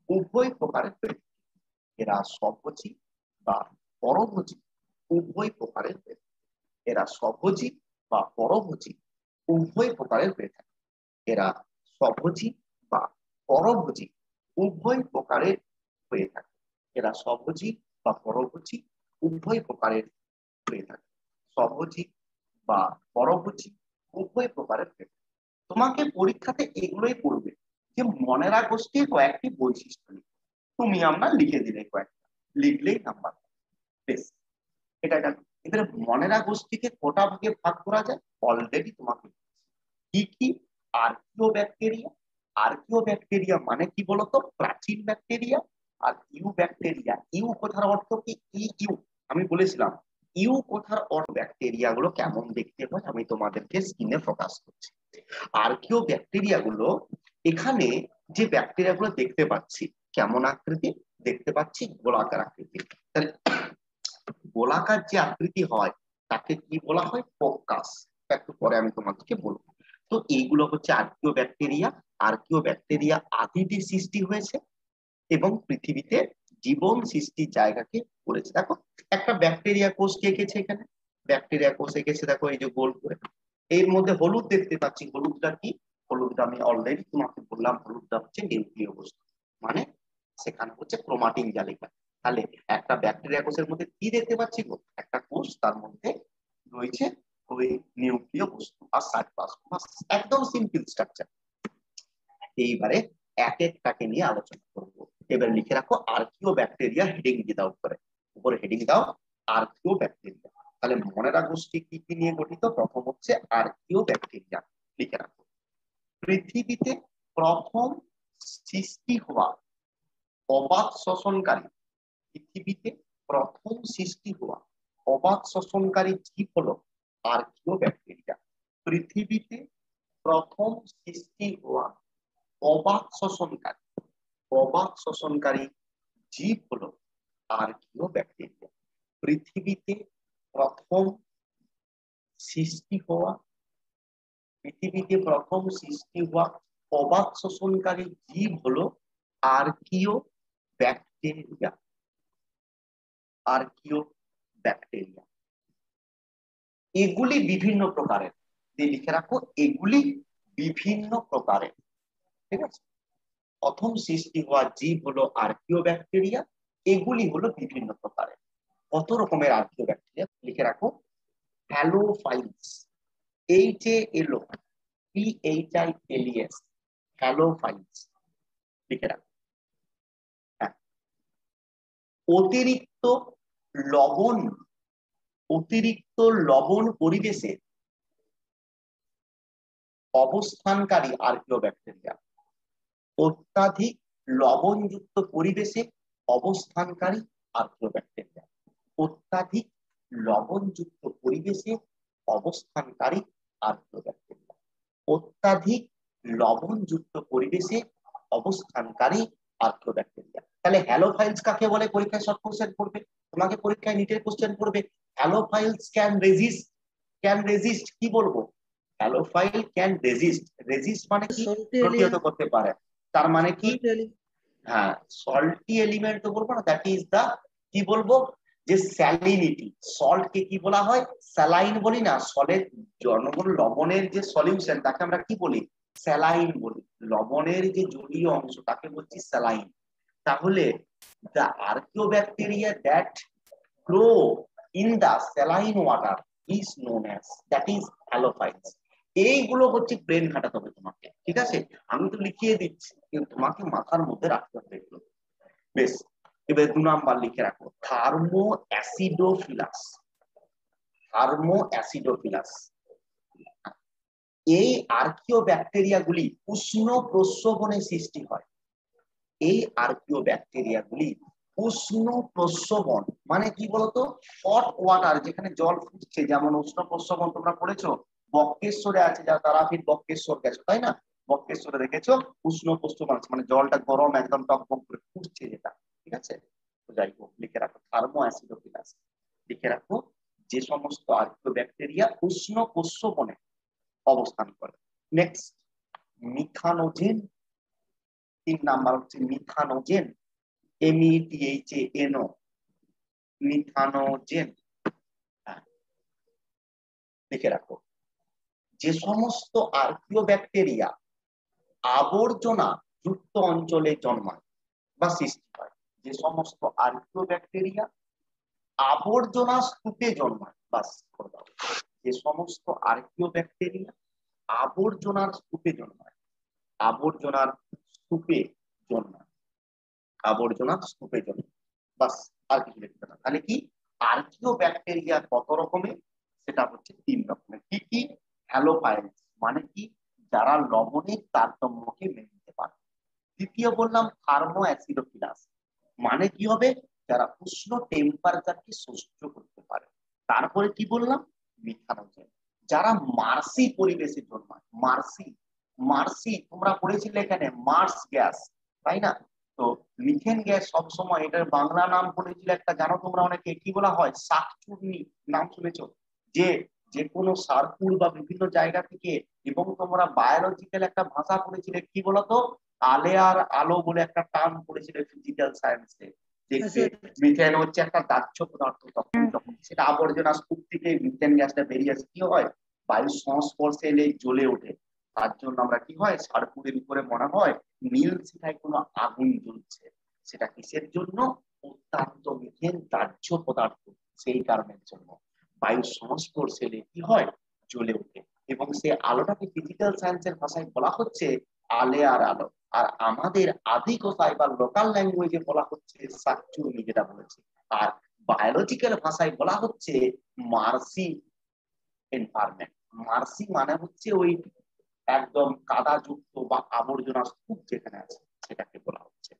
উভয় প্রকারের হয়ে থাকে। এরা স্বভোজী বা পরভোজী উভয় প্রকারের হয়ে থাকে। এরা স্বভোজী বা পরভোজী উভয় প্রকারের হয়ে থাকে। এরা স্বভোজী বা পরভোজী উভয় প্রকারের হয়ে থাকে। এরা স্বভোজী বা পরভোজী উভয় প্রকারের হয়ে থাকে। স্বভোজী বা পরভোজী উভয় প্রকারের হয়ে থাকে। তোমাকে পরীক্ষাতে এগুলোই পড়বে, যে মনেরা গোষ্ঠীর কয়েকটি বৈশিষ্ট্য তুমি আমরা লিখে দিলে, কয়েকটা লিখলেই নাম্বার। বেশ, এটা গেল। এবারে মনেরা গোষ্ঠীকে কটা ভাগে ভাগ করা যায় অলরেডি তোমাকে কি কি। আর্কিও ব্যাকটেরিয়া। আর্কিও ব্যাকটেরিয়া মানে কি বলতো? প্রাচীন ব্যাকটেরিয়া। আর ইউ ব্যাকটেরিয়া, ইউ কথার অর্থ কি? ইউ, আমি বলেছিলাম ইউ কথার অর্থ। ব্যাকটেরিয়া গুলো কেমন দেখতে হয় আমি তোমাদেরকে স্ক্রিনে প্রকাশ করছি। আর্কিও ব্যাকটেরিয়া গুলো, এখানে যে ব্যাকটেরিয়া গুলো দেখতে পাচ্ছি কেমন আকৃতি দেখতে পাচ্ছি? গোলাকার আকৃতি। তাহলে গোলাকার যে আকৃতি হয় তাকে কি বলা হয়? ফোকাস। একটু পরে আমি তোমাদেরকে বলবো। তো এইগুলো হচ্ছে আর্কিও ব্যাকটেরিয়া। আর্কিও ব্যাকটেরিয়া আদিতে সৃষ্টি হয়েছে এবং পৃথিবীতে জীবন সৃষ্টির জায়গাকে করেছে। দেখো একটা ব্যাকটেরিয়া কোষ কে এঁকেছে এখানে, ব্যাকটেরিয়া কোষ এঁকেছে দেখো এই যে গোল করে। এর মধ্যে হলুদ দেখতে পাচ্ছি, হলুদটা কি? হলুদটা আমি অলরেডি তোমাকে বললাম, হলুদটা হচ্ছে নিউক্লিয় বস্তু, মানে সেখানে হচ্ছে ক্রোমাটিন জালিকা। তাহলে একটা ব্যাকটেরিয়া কোষের মধ্যে কি দেখতে পাচ্ছি গো? একটা কোষ, তার মধ্যে রয়েছে ওই নিউক্লিয় বস্তু আর সাইটোপ্লাজম, একদম সিম্পল স্ট্রাকচার। এইবারে এক একটাকে নিয়ে আলোচনা করবো। এবার লিখে রাখো আর্কিও ব্যাকটেরিয়া, হেডিং দিয়ে দাও উপরে, উপরে হেডিং দাও আর্কিও ব্যাকটেরিয়া। তাহলে মনে রাখো গোষ্ঠী কি কি নিয়ে গঠিত? প্রথম হচ্ছে আর্কিও ব্যাকটেরিয়া, লিখে রাখো। পৃথিবীতে প্রথম সৃষ্টি হওয়া অবাধ শ্বসনকারী, পৃথিবীতে প্রথম সৃষ্টি হওয়া অবাধ শ্বসনকারী জীব হলো আর্কিও ব্যাকটেরিয়া। পৃথিবীতে প্রথম সৃষ্টি হওয়া অবাধ শ্বসনকারী, অবাধ শ্বসনকারী জীব হলো আর্কিও ব্যাকটেরিয়া। পৃথিবীতে প্রথম সৃষ্টি হওয়া, পৃথিবীতে প্রথম সৃষ্টি হওয়া অবাধ শ্বসনকারী জীব হলো আর্কিও ব্যাকটেরিয়া, আর্কিও ব্যাকটেরিয়া। এগুলি বিভিন্ন প্রকারের, লিখে রাখো এগুলি বিভিন্ন প্রকারের, ঠিক আছে? প্রথম সৃষ্টি হওয়া জীব হলো আর্কিও ব্যাকটেরিয়া, এগুলি হলো বিভিন্ন প্রকারের। কত রকমের আর্কিও ব্যাকটেরিয়া? লিখে রাখো halophiles, H A L O P H I L E S, halophiles, লিখে রাখো। হ্যাঁ, অতিরিক্ত লবণ, অতিরিক্ত লবণ পরিবেশে অবস্থানকারী আর্কিও ব্যাকটেরিয়া, অত্যাধিক লবণযুক্ত পরিবেশে অবস্থানকারী আর্কিও ব্যাকটেরিয়া, অত্যাধিক লবণযুক্ত পরিবেশে অবস্থানকারী আর্কিও ব্যাকটেরিয়া, অত্যাধিক লবণযুক্ত পরিবেশে অবস্থানকারী আর্কিও ব্যাকটেরিয়া। তাহলে হ্যালোফাইলস কাকে বলে? পরীক্ষায় শর্ট কোশ্চেন পড়বে, তোমাকে পরীক্ষায় নিটের কোশ্চেন পড়বে। হ্যালোফাইলস ক্যান রেজিস্ট, ক্যান রেজিস্ট কি বলবো? হ্যালোফাইল ক্যান রেজিস্ট, রেজিস্ট মানে কি? প্রতিহত করতে পারে। তার মানে কি? হ্যাঁ, সল্টি এলিমেন্ট তো বলবো না, দ্যাট ইজ দা, কি বলবো, যে স্যালিনিটি। সল্ট কে কি বলা হয়? স্যালাইন বলি না, সলের জনগণ লবণের যে সলিউশন তাকে আমরা কি বলি? স্যালাইন বলি। লবণের যে জলীয় অংশ তাকে বলছি স্যালাইন। তাহলে the archaeobacteria that grow in the saline water is known as, that is halophiles. এইগুলো হচ্ছে ব্রেন খাটাতে হবে তোমাকে, ঠিক আছে? আমি তো লিখিয়ে দিচ্ছি কিন্তু তোমাকে মাথার মধ্যে রাখতে হবে এগুলো। বেশ, এবার 2 নাম্বার লিখে রাখো থার্মো অ্যাসিডোফিলাস, থার্মো অ্যাসিডোফিলাস। এই আর্কিও ব্যাকটেরিয়া গুলি উষ্ণ প্রস্রবণে সৃষ্টি হয়। এই আর্কিও ব্যাকটেরিয়া গুলি উষ্ণ প্রস্রবণ মানে কি বলতো? হট ওয়াটার, যেখানে জল ফুটছে, যেমন উষ্ণ প্রস্রবণ তোমরা পড়েছো, বক্রেশ্বরে আছে, যারা তারাপীঠ বক্রেশ্বর গেছো তাই না, বক্রেশ্বরে দেখেছো উষ্ণ প্রস্রবণ মানে জলটা গরম একদম টকবক করে ফুটছে যেটা, ঠিক আছে? তো যাই হোক, লিখে রাখো থার্মো অ্যাসিডোফিলাস। লিখে রাখো যে সমস্ত আর্কিও ব্যাকটেরিয়া উষ্ণ প্রস্রবণে অবস্থান করে। Next, methanogen. 3 নাম্বার হচ্ছে মিথানোজেন, METHANO, মিথানোজেন। লিখে রাখো যে সমস্ত আর্কিও ব্যাকটেরিয়া আবর্জনা যুক্ত অঞ্চলে জন্মায় বা সৃষ্টি হয়, যে সমস্ত আর্কিও ব্যাকটেরিয়া আবর্জনা স্তূপে জন্মায়, বাস করে দাও, যে সমস্ত আর্কিও ব্যাকটেরিয়া আবর্জনার স্তূপে জন্মায়, আবর্জনার স্তূপে জন্মায়, আবর্জনার স্তূপে জন্মায়, বাস, আর কিছু লিখতে না। তাহলে কি আর্কিও ব্যাকটেরিয়া কত রকমের? সেটা হচ্ছে 3 রকমের। কি কি? হ্যালোফাইলস মানে কি? যারা লবণের তারতম্যকে মেনে নিতে পারে। দ্বিতীয় বললাম থার্মো অ্যাসিডোফিলাস, মানে কি হবে? যারা উষ্ণ টেম্পারেচারকে সহ্য করতে পারে। তারপরে কি বললাম? মিথানোজেন, যারা মার্সি পরিবেশে জন্মায়। মার্সি, মার্সি তোমরা পড়েছিলে এখানে মার্স গ্যাস, তাই না? তো মিথেন গ্যাস সবসময়, এটার বাংলা নাম বলেছিল একটা, জানো তোমরা অনেকে, কি বলা হয়, শাকচুন্নি, নাম শুনেছো? যে যে কোনো সার্কুল বা বিভিন্ন জায়গা থেকে, এবং তোমরা বায়োলজিক্যাল একটা ভাষা পড়েছিলে, কি বলতো, আলে আর আলো বলে একটা টার্ম পড়েছিলে ফিজিক্যাল সায়েন্সে। দেখবে মিথেন হচ্ছে একটা দাহ্য পদার্থ, তখন যখন সেটা আবর্জনা স্তূপ থেকে মিথেন গ্যাসটা বেরিয়ে আসে, কি হয়, বায়ুর সংস্পর্শে এলে জ্বলে ওঠে। তার জন্য আমরা কি হয়, সার্কুলের উপরে মনে হয় নীল শিখায় কোনো আগুন জ্বলছে। সেটা কিসের জন্য? অত্যন্ত মিথেন দাহ্য পদার্থ, সেই কারণের জন্য বায়ুর সংস্পর্শে এলে কি হয়, জ্বলে ওঠে। এবং সেই আলোটাকে ফিজিক্যাল সায়েন্সের ভাষায় বলা হচ্ছে আলে আর আলো। আর আমাদের আদি কথায় বা লোকাল ল্যাঙ্গুয়েজে বলা হচ্ছে শাকচুন্নি, যেটা বলেছি। আর বায়োলজিক্যাল ভাষায় বলা হচ্ছে মার্সি এনভায়রনমেন্ট। মার্সি মানে হচ্ছে ওই একদম কাদাযুক্ত বা আবর্জনা স্তূপ যেখানে আছে, সেটাকে বলা হচ্ছে।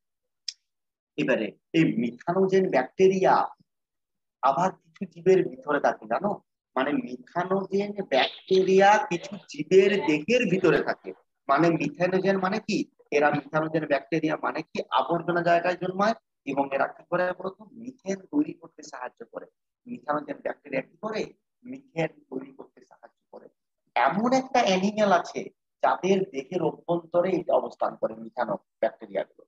এবারে এই মিথানোজেন ব্যাকটেরিয়া আবার কিছু জীবের ভিতরে থাকে, জানো? মানে মিথানোজেন ব্যাকটেরিয়া কিছু জীবের দেহের ভিতরে থাকে। মানে মিথানোজেন মানে কি, এরা মিথানোজেন ব্যাকটেরিয়া মানে কি, আবর্জনা জায়গায় জন্মায়, এবং এরা কি করে বলতো, মিথেন তৈরি করতে সাহায্য করে। মিথানোজেন ব্যাকটেরিয়া কি করে, মিথেন তৈরি করতে সাহায্য করে। এমন একটা অ্যানিমেল আছে যাদের দেহের অভ্যন্তরে এটা অবস্থান করে মিথানো ব্যাকটেরিয়া গুলো,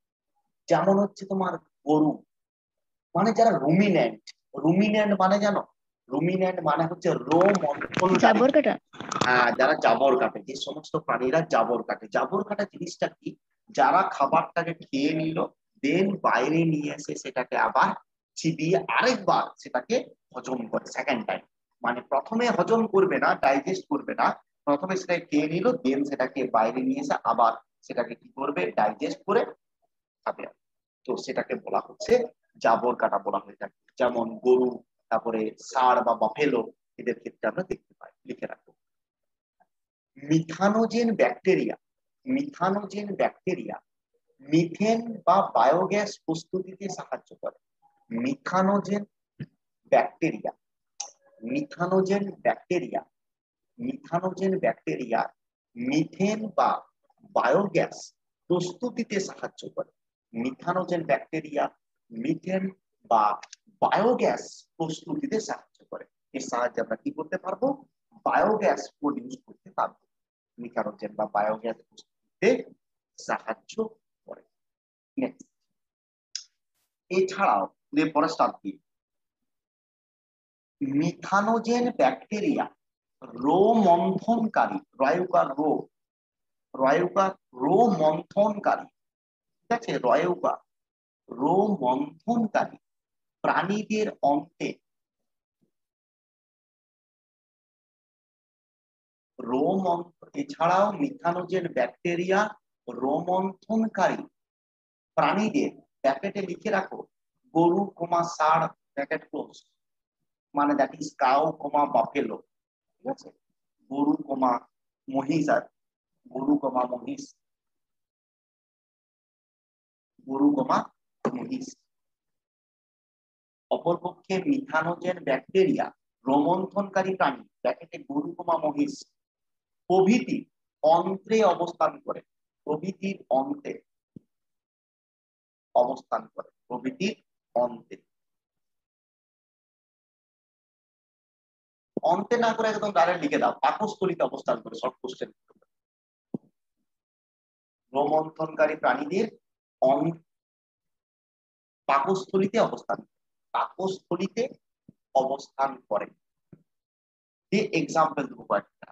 যেমন হচ্ছে তোমার গরু, মানে যারা রুমিন্যান্ট। রুমিন্যান্ট মানে জানো? রুমিন্যান্ট মানে হচ্ছে মন্থনকারী। জাবর কাটা। হ্যাঁ, যারা জাবর কাটে, যে সমস্ত প্রাণীরা জাবর কাটে। জাবর কাটা জিনিসটা কি, যারা খাবারটাকে খেয়ে নিল, দেন বাইরে নিয়ে এসে সেটাকে আবার চিবিয়ে আরেকবার সেটাকে হজম করে, সেকেন্ড টাইম। মানে প্রথমে হজম করবে না, ডাইজেস্ট করবে না, প্রথমে সেটাকে খেয়ে নিল, দেন সেটাকে বাইরে নিয়ে এসে আবার সেটাকে কি করবে, ডাইজেস্ট করে খাবে। তো সেটাকে বলা হচ্ছে জাবর কাটা বলা হয়ে থাকে। যেমন গরু, তারপরে ষাঁড় বা বাফেলো, এদের ক্ষেত্রে আমরা দেখতে পাই। লিখে রাখবো, methanogen bacteria. Methanogen bacteria methane বা বায়োগ্যাস প্রস্তুতিতে সাহায্য করে। Methanogen bacteria, methanogen bacteria, methanogen bacteria methane বা বায়োগ্যাস প্রস্তুতিতে সাহায্য করে। মিথানোজেন ব্যাকটেরিয়া মিথেন বা বায়োগ্যাস প্রস্তুতিতে সাহায্য করে। এর সাহায্যে আমরা কি করতে পারবো, বায়োগ্যাস প্রডিউস করতে পারবো। মিথানোজেন বা বায়োগ্যাস প্রস্তুতিতে সাহায্য করে। এছাড়াও পরে স্টার্ট দিই, মিথানোজেন ব্যাকটেরিয়া রো মন্থনকারী, রয়ুকার রো, রয়ুকার রো মন্থনকারী, ঠিক আছে, রয়ুকা রো মন্থনকারী প্রাণীদের অন্তে, এছাড়াও মিথানোজেন ব্যাকটেরিয়া রোমন্থনকারী প্রাণীদের, ব্র্যাকেটে লিখে রাখো, গরু কমা ষাঁড়, ব্র্যাকেট ক্লোজ, মানে that is cow comma buffalo, ঠিক আছে, গরু কমা মহিষ, আর গরু কমা মহিষ, গরু কমা মহিষ। অপরপক্ষে মিথানোজেন ব্যাকটেরিয়া রোমন্থনকারী প্রাণী, ব্র্যাকেটে গরু কমা মহিষ প্রভৃতি অন্ত্রে অবস্থান করে, প্রভৃতির অন্তে অবস্থান করে, প্রভৃতির অন্তে, অন্তে না করে একদম ডাইরেক্ট লিখে দাও, পাকস্থলীতে অবস্থান করে, শর্ট কোশ্চেন। রোমন্থনকারী প্রাণীদের পাকস্থলীতে অবস্থান, পাকস্থলীতে অবস্থান করে। যে এক্সাম্পল দেবো কয়েকটা,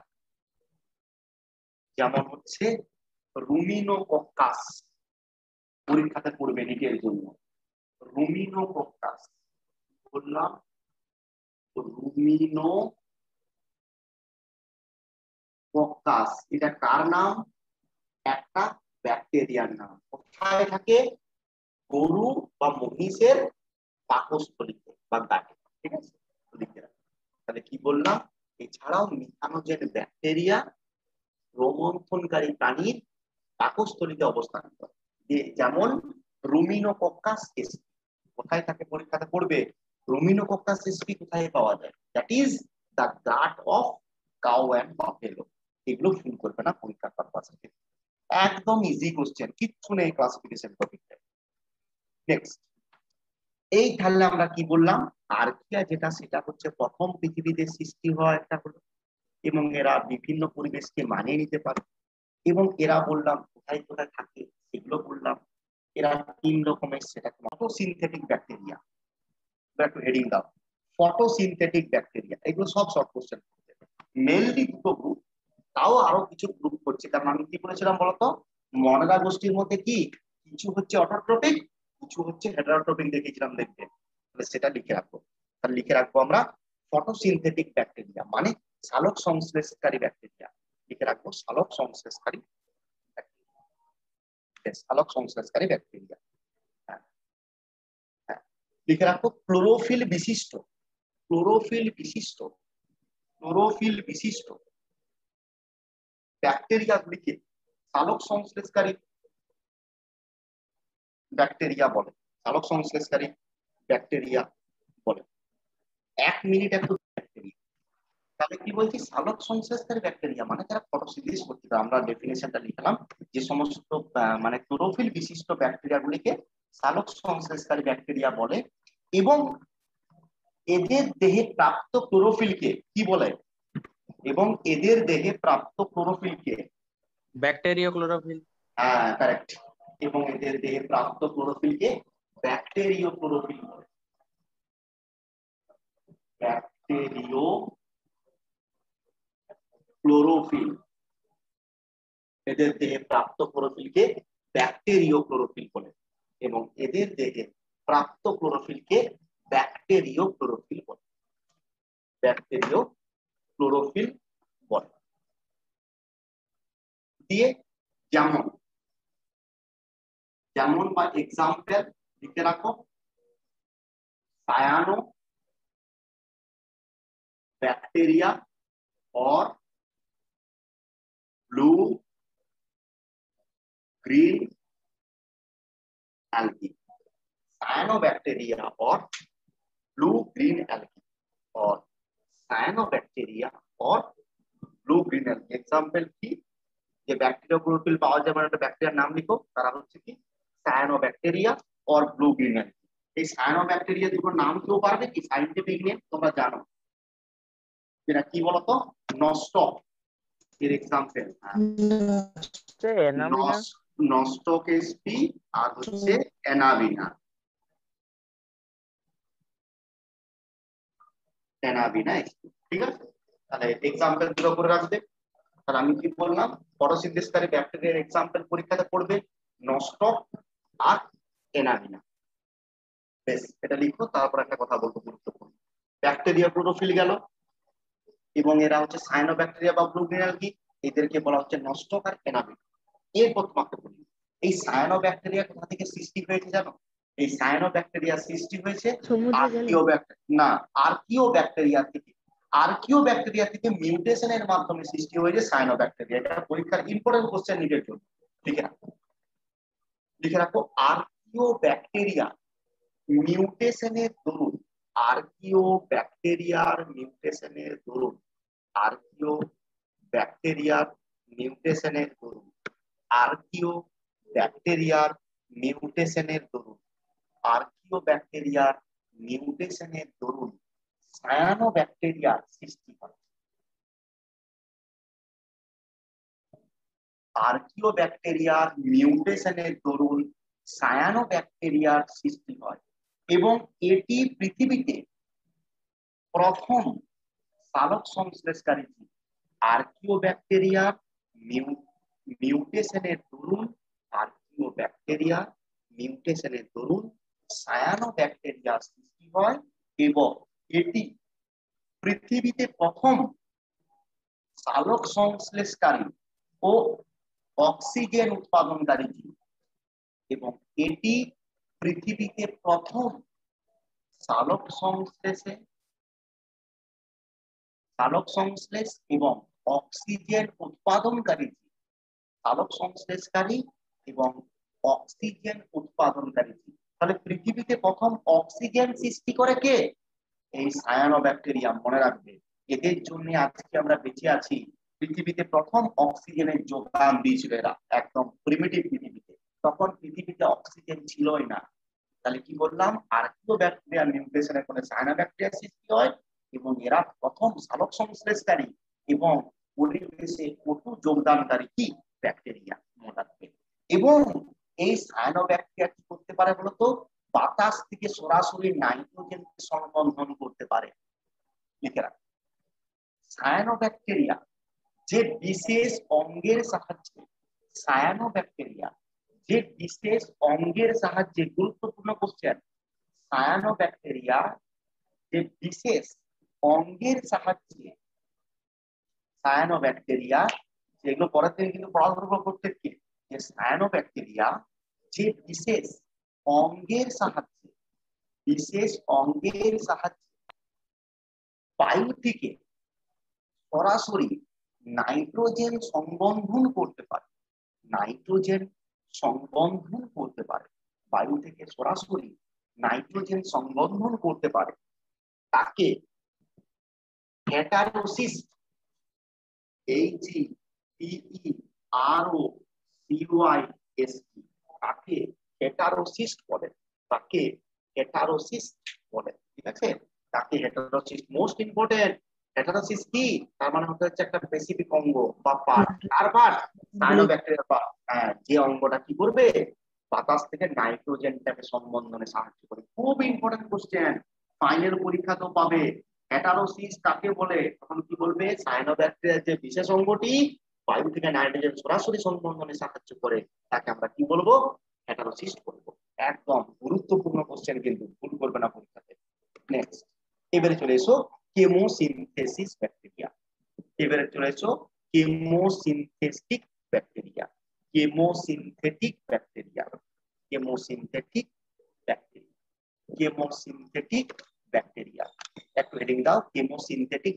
যেমন হচ্ছে রুমিনোকক্কাস, পরীক্ষাতে পড়বে নিটের জন্য। রুমিনোকক্কাস, বললাম রুমিনোকক্কাস, এটা কার নাম? একটা ব্যাকটেরিয়ার নাম। কোথায় থাকে? গরু বা মহিষের পাকস্থলীতে বা গাটে, ঠিক আছে, লিখে রাখো। তাহলে কি বললাম, এছাড়াও মিথানোজেন ব্যাকটেরিয়া রোমন্থনকারী প্রাণীর পাকস্থলীতে অবস্থান করে, যেমন রুমিনোকক্কাস এসপি। কোথায় থাকে পরীক্ষাতে পড়বে? রুমিনোকক্কাস এসপি কোথায় পাওয়া যায়? That is the gut of cow and buffalo. এগুলো ভুল করবে না পরীক্ষার পারপাসে। একদম ইজি কোশ্চেন, কিচ্ছু নেই ক্লাসিফিকেশন টপিকটা। নেক্সট, এই তাহলে আমরা কি বললাম, আর্কিয়া যেটা সেটা হচ্ছে প্রথম পৃথিবীতে সৃষ্টি হওয়া একটা হলো, এবং এরা বিভিন্ন পরিবেশকে মানিয়ে নিতে পারে, এবং এরা বললাম কোথায় কোথায় থাকে সেগুলো বললাম। এরা তিন রকমের, সেটা ফটোসিনথেটিক ব্যাকটেরিয়া, একটু হেডিং দাও, ফটোসিনথেটিক ব্যাকটেরিয়া, এগুলো সব শর্ট কোশ্চেন, মেনলি দুটো গ্রুপ, তাও আরো কিছু গ্রুপ করছে, কারণ আমি কি বলেছিলাম বলতো, মনেরা গোষ্ঠীর মধ্যে কি কিছু হচ্ছে অটোট্রপিক, কিছু হচ্ছে হেটারোট্রপিক দেখেছিলাম, দেখবে সেটা লিখে রাখবো। তাহলে লিখে রাখবো আমরা ফটোসিনথেটিক ব্যাকটেরিয়া মানে সালোক সংশ্লেষকারী ব্যাকটেরিয়া, লিখে রাখবো সালোক সংশ্লেষকারী ব্যাকটেরিয়া, সালোক সংশ্লেষকারী ব্যাকটেরিয়া। হ্যাঁ, হ্যাঁ, লিখে রাখবো ক্লোরোফিল বিশিষ্ট, ক্লোরোফিল বিশিষ্ট, ক্লোরোফিল বিশিষ্ট ব্যাকটেরিয়া গুলিকে সালোক সংশ্লেষকারী ব্যাকটেরিয়া বলে, সালোক সংশ্লেষকারী ব্যাকটেরিয়া বলে। 1 মিনিট একটু ব্যাকটেরিয়া, তাহলে কি বলছি, সালোক সংশ্লেষকারী ব্যাকটেরিয়া মানে যারা ফটোসিনথেসিস করতে পারে। আমরা ডেফিনেশনটা লিখলাম যে সমস্ত মানে ক্লোরোফিল বিশিষ্ট ব্যাকটেরিয়া গুলিকে সালোক সংশ্লেষকারী ব্যাকটেরিয়া বলে, এবং এদের দেহে প্রাপ্ত ক্লোরোফিলকে কি বলে, এবং এদের দেহে প্রাপ্ত ক্লোরোফিলকে ব্যাকটেরিয়া ক্লোরোফিল। হ্যাঁ, কারেক্ট, এবং এদের দেহে প্রাপ্ত ক্লোরোফিলকে ব্যাকটেরিয় ক্লোরোফিল বলে, ব্যাকটেরিয় ক্লোরোফিল, এদের দেহে প্রাপ্ত ক্লোরোফিলকে ব্যাকটেরিয় ক্লোরোফিল বলে, এবং এদের দেহে প্রাপ্ত ক্লোরোফিলকে ব্যাকটেরিয় ক্লোরোফিল বলে, ব্যাকটেরিয় ক্লোরোফিল বলে। দিয়ে যেমন, যেমন বা এক্সাম্পল লিখে রাখো, সায়ানো ব্যাকটেরিয়া और ब्लू ग्रीन एल्गी, साइनोबैक्टीरिया और ब्लू ग्रीन एल्गी, और साइनोबैक्टीरिया और ब्लू ग्रीन एल्गी एग्जांपल की, যে ব্যাকটেরিয়া ক্লোরোফিল পাওয়া যায় মানে একটা ব্যাকটেরিয়ার নাম লিখো, তারা হচ্ছে কি সায়ানোব্যাকটেরিয়া और ব্লু গ্রিন এলগি। এই সায়ানোব্যাকটেরিয়া দুটোর নাম কেউ পারবে কি, সায়েন্টিফিক নেম তোমরা জানো, যেটা কি বলতো, নস্টক, এর এক্সাম্পল নস্টক এসপি, আর হচ্ছে অ্যানাবিনা, অ্যানাবিনা এসপি, ঠিক আছে। তাহলে এক্সাম্পল দুটো করে রাখবে। তাহলে আমি কি বললাম, ফটোসিনথেসিসকারী ব্যাকটেরিয়ার এক্সাম্পল পরীক্ষাতে পড়বে নস্টক আর অ্যানাবিনা, বেশ এটা লিখো। তারপর একটা কথা বলবো গুরুত্বপূর্ণ, ব্যাকটেরিয়া ক্লোরোফিল গেল, এবং এরা হচ্ছে সায়ানোব্যাকটেরিয়া বা ব্লু গ্রিন অ্যালগি, এদেরকে বলা হচ্ছে নস্টক আর অ্যানাবিনা। এরপর তোমাকে বলি, এই সায়ানোব্যাকটেরিয়া কোথা থেকে সৃষ্টি হয়েছে জানো, এই সায়ানোব্যাকটেরিয়া সৃষ্টি হয়েছে না আর্কিওব্যাকটেরিয়া থেকে, আর্কিওব্যাকটেরিয়া থেকে মিউটেশনের মাধ্যমে সৃষ্টি হয়েছে সায়ানোব্যাকটেরিয়া। এটা পরীক্ষার ইম্পর্টেন্ট কোশ্চেন নিজের জন্য লিখে রাখো, লিখে রাখো আর্কিওব্যাকটেরিয়া মিউটেশনের দরুন, আর্কিওব্যাকটেরিয়ার মিউটেশনের দরুন, আর্কিওব্যাকটেরিয়ার মিউটেশনের দরুন, আর্কিওব্যাকটেরিয়ার মিউটেশনের দরুন, আর্কিওব্যাকটেরিয়ার মিউটেশনের দরুন সায়ানোব্যাকটেরিয়ার সৃষ্টি হয়। আর্কিওব্যাকটেরিয়ার মিউটেশনের দরুন সায়ানোব্যাকটেরিয়ার সৃষ্টি হয়, এবং এটি পৃথিবীতে প্রথম সালোক সংশ্লেষকারী জীব। আর্কিওব্যাকটেরিয়ার মিউটেশনের দরুন, আর্কিওব্যাকটেরিয়া মিউটেশনের দরুন সায়ানোব্যাকটেরিয়ার সৃষ্টি হয়, এবং এটি পৃথিবীতে প্রথম সালোক সংশ্লেষকারী ও অক্সিজেন উৎপাদনকারী জীব, এবং এটি পৃথিবীতে প্রথম সালোক সংশ্লেষ এবং অক্সিজেন উৎপাদনকারী জীব, সালোক সংশ্লেষকারী এবং অক্সিজেন উৎপাদনকারী জীব। তাহলে পৃথিবীতে প্রথম অক্সিজেন সৃষ্টি করে কে, এই সায়ানোব্যাকটেরিয়া, মনে রাখবে। এদের জন্য আজকে আমরা বেঁচে আছি। পৃথিবীতে প্রথম অক্সিজেনের যোগান দিয়েছিল এরা, একদম প্রিমিটিভ পৃথিবীতে। তখন পৃথিবীতে অক্সিজেন ছিলই না, তাহলে কি বললাম, আর্কিওব্যাকটেরিয়া মিউটেশনের ফলে সায়ানোব্যাকটেরিয়া সৃষ্টি হয় এবং এরা প্রথম সালোক সংশ্লেষকারী এবং পরিবেশে কটু যোগদানকারী কি ব্যাকটেরিয়া মনে রাখবে। এবং এই সায়ানোব্যাকটেরিয়া কি করতে পারে বলতো, বাতাস থেকে সরাসরি নাইট্রোজেন সংবন্ধন করতে পারে। লিখে রাখ, সায়ানোব্যাকটেরিয়া যে বিশেষ অঙ্গের সাহায্যে, সায়ানোব্যাকটেরিয়া যে বিশেষ অঙ্গের সাহায্যে, গুরুত্বপূর্ণ কোশ্চেন, সায়ানোব্যাকটেরিয়া যে বিশেষ অঙ্গের সাহায্যে, সায়ানোব্যাকটেরিয়া যেগুলো পরের দিন কিন্তু পড়াশোনা করতে কি, যে সায়ানোব্যাকটেরিয়া যে বিশেষ অঙ্গের সাহায্যে, বিশেষ অঙ্গের সাহায্যে বায়ু থেকে সরাসরি নাইট্রোজেন সংবন্ধন করতে পারে, নাইট্রোজেন সংবন্ধন করতে পারে, বায়ু থেকে সরাসরি নাইট্রোজেন সংবন্ধন করতে পারে, তাকে হেটারোসিস্ট, HETEROCYST, তাকে হেটারোসিস্ট বলে, তাকে হেটারোসিস্ট বলে। ঠিক আছে, তাকে হেটারোসিস্ট, মোস্ট ইম্পর্টেন্ট। হেটারোসিস কি, তার মানে হচ্ছে একটা স্পেসিফিক অঙ্গ বা পার্ট। কার পার্ট? সায়ানোব্যাকটেরিয়ার পার্ট। হ্যাঁ, যে অঙ্গটা কি করবে, বাতাস থেকে নাইট্রোজেনটাকে সম্বন্ধনে সাহায্য করে। খুব ইম্পর্টেন্ট কোশ্চেন, ফাইনাল পরীক্ষাতেও পাবে। হেটারোসিস কাকে বলে? তখন কি বলবে, সায়ানোব্যাকটেরিয়ার যে বিশেষ অঙ্গটি বায়ু থেকে নাইট্রোজেন সরাসরি সংবন্ধনে সাহায্য করে, তাকে আমরা কি বলবো, হেটারোসিস্ট বলবো। একদম গুরুত্বপূর্ণ কোশ্চেন, কিন্তু ভুল করবে না পরীক্ষাতে। নেক্সট, এবারে চলে এসো কেমোসিনথেসিস ব্যাকটেরিয়া। এবারে চলে এসো কেমোসিনথেটিক ব্যাকটেরিয়া, কেমোসিনথেটিক ব্যাকটেরিয়া, কেমোসিনথেটিক ব্যাকটেরিয়া, কেমোসিনথেটিক ব্যাকটেরিয়া। একটু হেডিং দাও, কেমোসিনথেটিক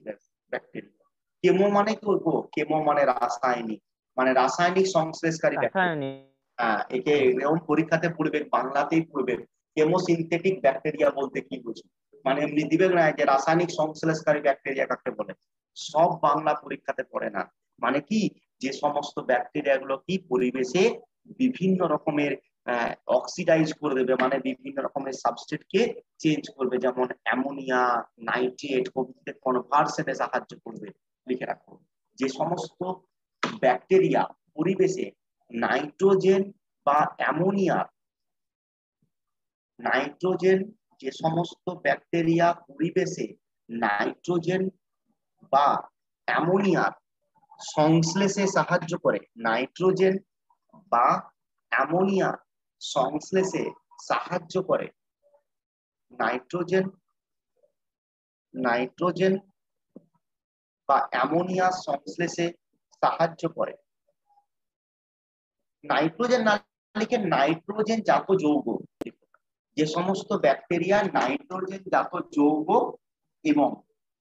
ব্যাকটেরিয়া। কেমো মানে কি বলবো, কেমো মানে রাসায়নিক, মানে রাসায়নিক সংশ্লেষকারী ব্যাকটেরিয়া। হ্যাঁ, একে এরকম পরীক্ষাতে পড়বে, বাংলাতেই পড়বে, কেমোসিনথেটিক ব্যাকটেরিয়া বলতে কি বুঝো। মানে এমনি দিবে না যে রাসায়নিক সংশ্লেষকারী ব্যাকটেরিয়া কাকে বলে, সব বাংলা পরীক্ষাতে পড়ে না। মানে কি, যে সমস্ত ব্যাকটেরিয়া গুলো কি পরিবেশে বিভিন্ন রকমের অক্সিডাইজ করে দেবে, মানে বিভিন্ন রকমের সাবস্ট্রেট কে চেঞ্জ করবে, যেমন অ্যামোনিয়া, নাইট্রেট কনভার্সনে সাহায্য করবে। লিখে রাখো, যে সমস্ত ব্যাকটেরিয়া পরিবেশে নাইট্রোজেন বা অ্যামোনিয়া, নাইট্রোজেন, যে সমস্ত ব্যাকটেরিয়া পরিবেশে নাইট্রোজেন বা অ্যামোনিয়ার সংশ্লেষে সাহায্য করে, নাইট্রোজেন বা অ্যামোনিয়া সংশ্লেষে সাহায্য করে, নাইট্রোজেন, নাইট্রোজেন বা অ্যামোনিয়া সংশ্লেষে সাহায্য করে। নাইট্রোজেন না লিখে নাইট্রোজেন জাত যৌগ, যে সমস্ত ব্যাকটেরিয়া নাইট্রোজেন জাত যৌগ এবং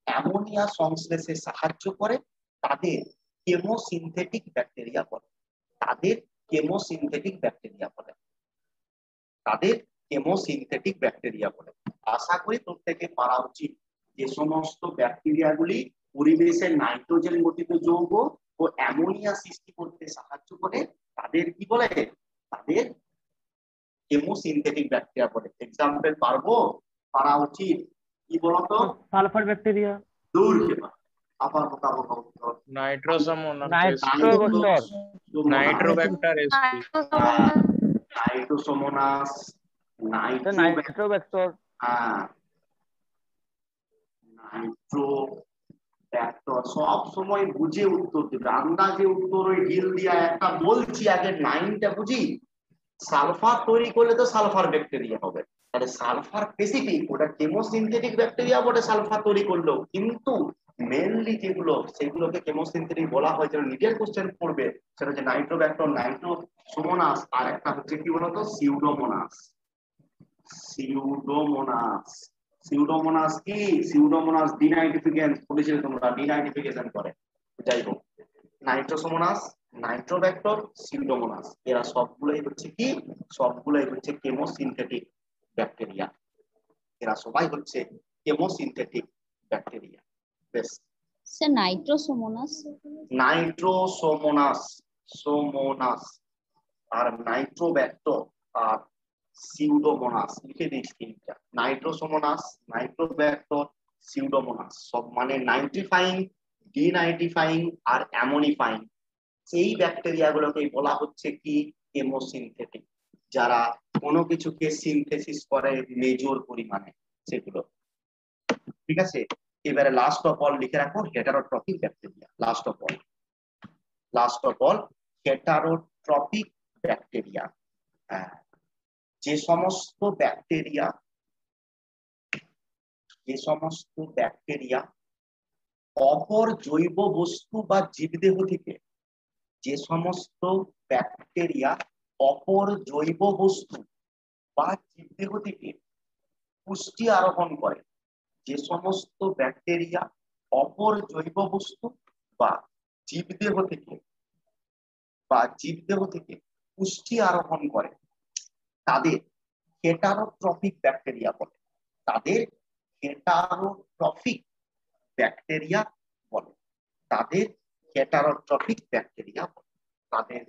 অ্যামোনিয়া সংশ্লেষে সাহায্য করে, তাদের কেমোসিনথেটিক ব্যাকটেরিয়া বলে, তাদের কেমোসিনথেটিক ব্যাকটেরিয়া বলে, তাদের কেমোসিনথেটিক ব্যাকটেরিয়া বলে। আশা করি প্রত্যেকে পারা উচিত, যে সমস্ত ব্যাকটেরিয়াগুলি পরিবেশে নাইট্রোজেন গঠিত যৌগ ও অ্যামোনিয়া সৃষ্টি করতে সাহায্য করে, তাদের কি বলে, তাদের কেমোসিনথেটিক ব্যাকটেরিয়া বলে। এক্সাম্পল পারবো, পারা উচিত, কি বলতো, সালফার ব্যাকটেরিয়া, দূর খেপা, আবার বোকা বোকা উত্তর, Nitrobacter SP, Nitrosomonas, Nitrobacter, Nitrobacter. সব সময় বুঝে উত্তর দেবে, আন্দাজে উত্তর ওই ঢিল দিয়া একটা বলছি, আগে নাইনটা বুঝি। সালফার তৈরি করলে তো সালফার ব্যাকটেরিয়া হবে, তাহলে সালফার স্পেসিফিক, ওটা কেমোসিনথেটিক ব্যাকটেরিয়া বটে সালফার তৈরি করলো, কিন্তু মেনলি যেগুলো সেগুলোকে কেমোসিনথেটিক বলা হয়, যেন নিজের কোশ্চেন পড়বে, সেটা হচ্ছে নাইট্রোব্যাক্টর, নাইট্রোসোমোনাস, আর একটা হচ্ছে কি বলতো, সিউডোমোনাস। সিউডোমোনাস, সিউডোমোনাস কি, সিউডোমোনাস ডিনাইট্রিফিকেশন পড়েছিলে তোমরা, ডিনাইট্রিফিকেশন করে। যাই হোক, নাইট্রোসোমোনাস, নাইট্রোব্যাক্টর, সিউডোমোনাস, এরা সবগুলোই হচ্ছে কি, সবগুলোই হচ্ছে কেমোসিনথেটিক ব্যাকটেরিয়া, এরা সবাই হচ্ছে কেমোসিনথেটিক ব্যাকটেরিয়া। বেশ, স্যার নাইট্রোসোমোনাস, নাইট্রোসোমোনাস, সোমোনাস, আর নাইট্রোব্যাক্টর আর সিউডোমোনাস, লিখে দিচ্ছি তিনটা, নাইট্রোসোমোনাস, নাইট্রোব্যাক্টর, সিউডোমোনাস, সব মানে নাইট্রিফাইং, ডিনাইট্রিফাইং আর অ্যামোনিফাইং, এই ব্যাকটেরিয়া গুলোকে বলা হচ্ছে কি কেমোসিনথেটিক, যারা কোনো কিছুকে সিনথেসিস করে মেজর পরিমাণে সেগুলো। ঠিক আছে, এবারে লাস্ট অফ অল লিখে রাখো heterotrophic bacteria. Last of all heterotrophic bacteria, যে সমস্ত ব্যাকটেরিয়া অপর জৈব বস্তু বা জীবদেহ থেকে, যে সমস্ত ব্যাকটেরিয়া অপর জৈব বস্তু বা জীবদেহ থেকে পুষ্টি আরোহণ করে, যে সমস্ত ব্যাকটেরিয়া অপর জৈব বস্তু বা জীবদেহ থেকে পুষ্টি আরোহণ করে, তাদের হেটারোট্রপিক ব্যাকটেরিয়া বলে। তাদের হেটারোট্রপিক ব্যাকটেরিয়া বলে। তাদের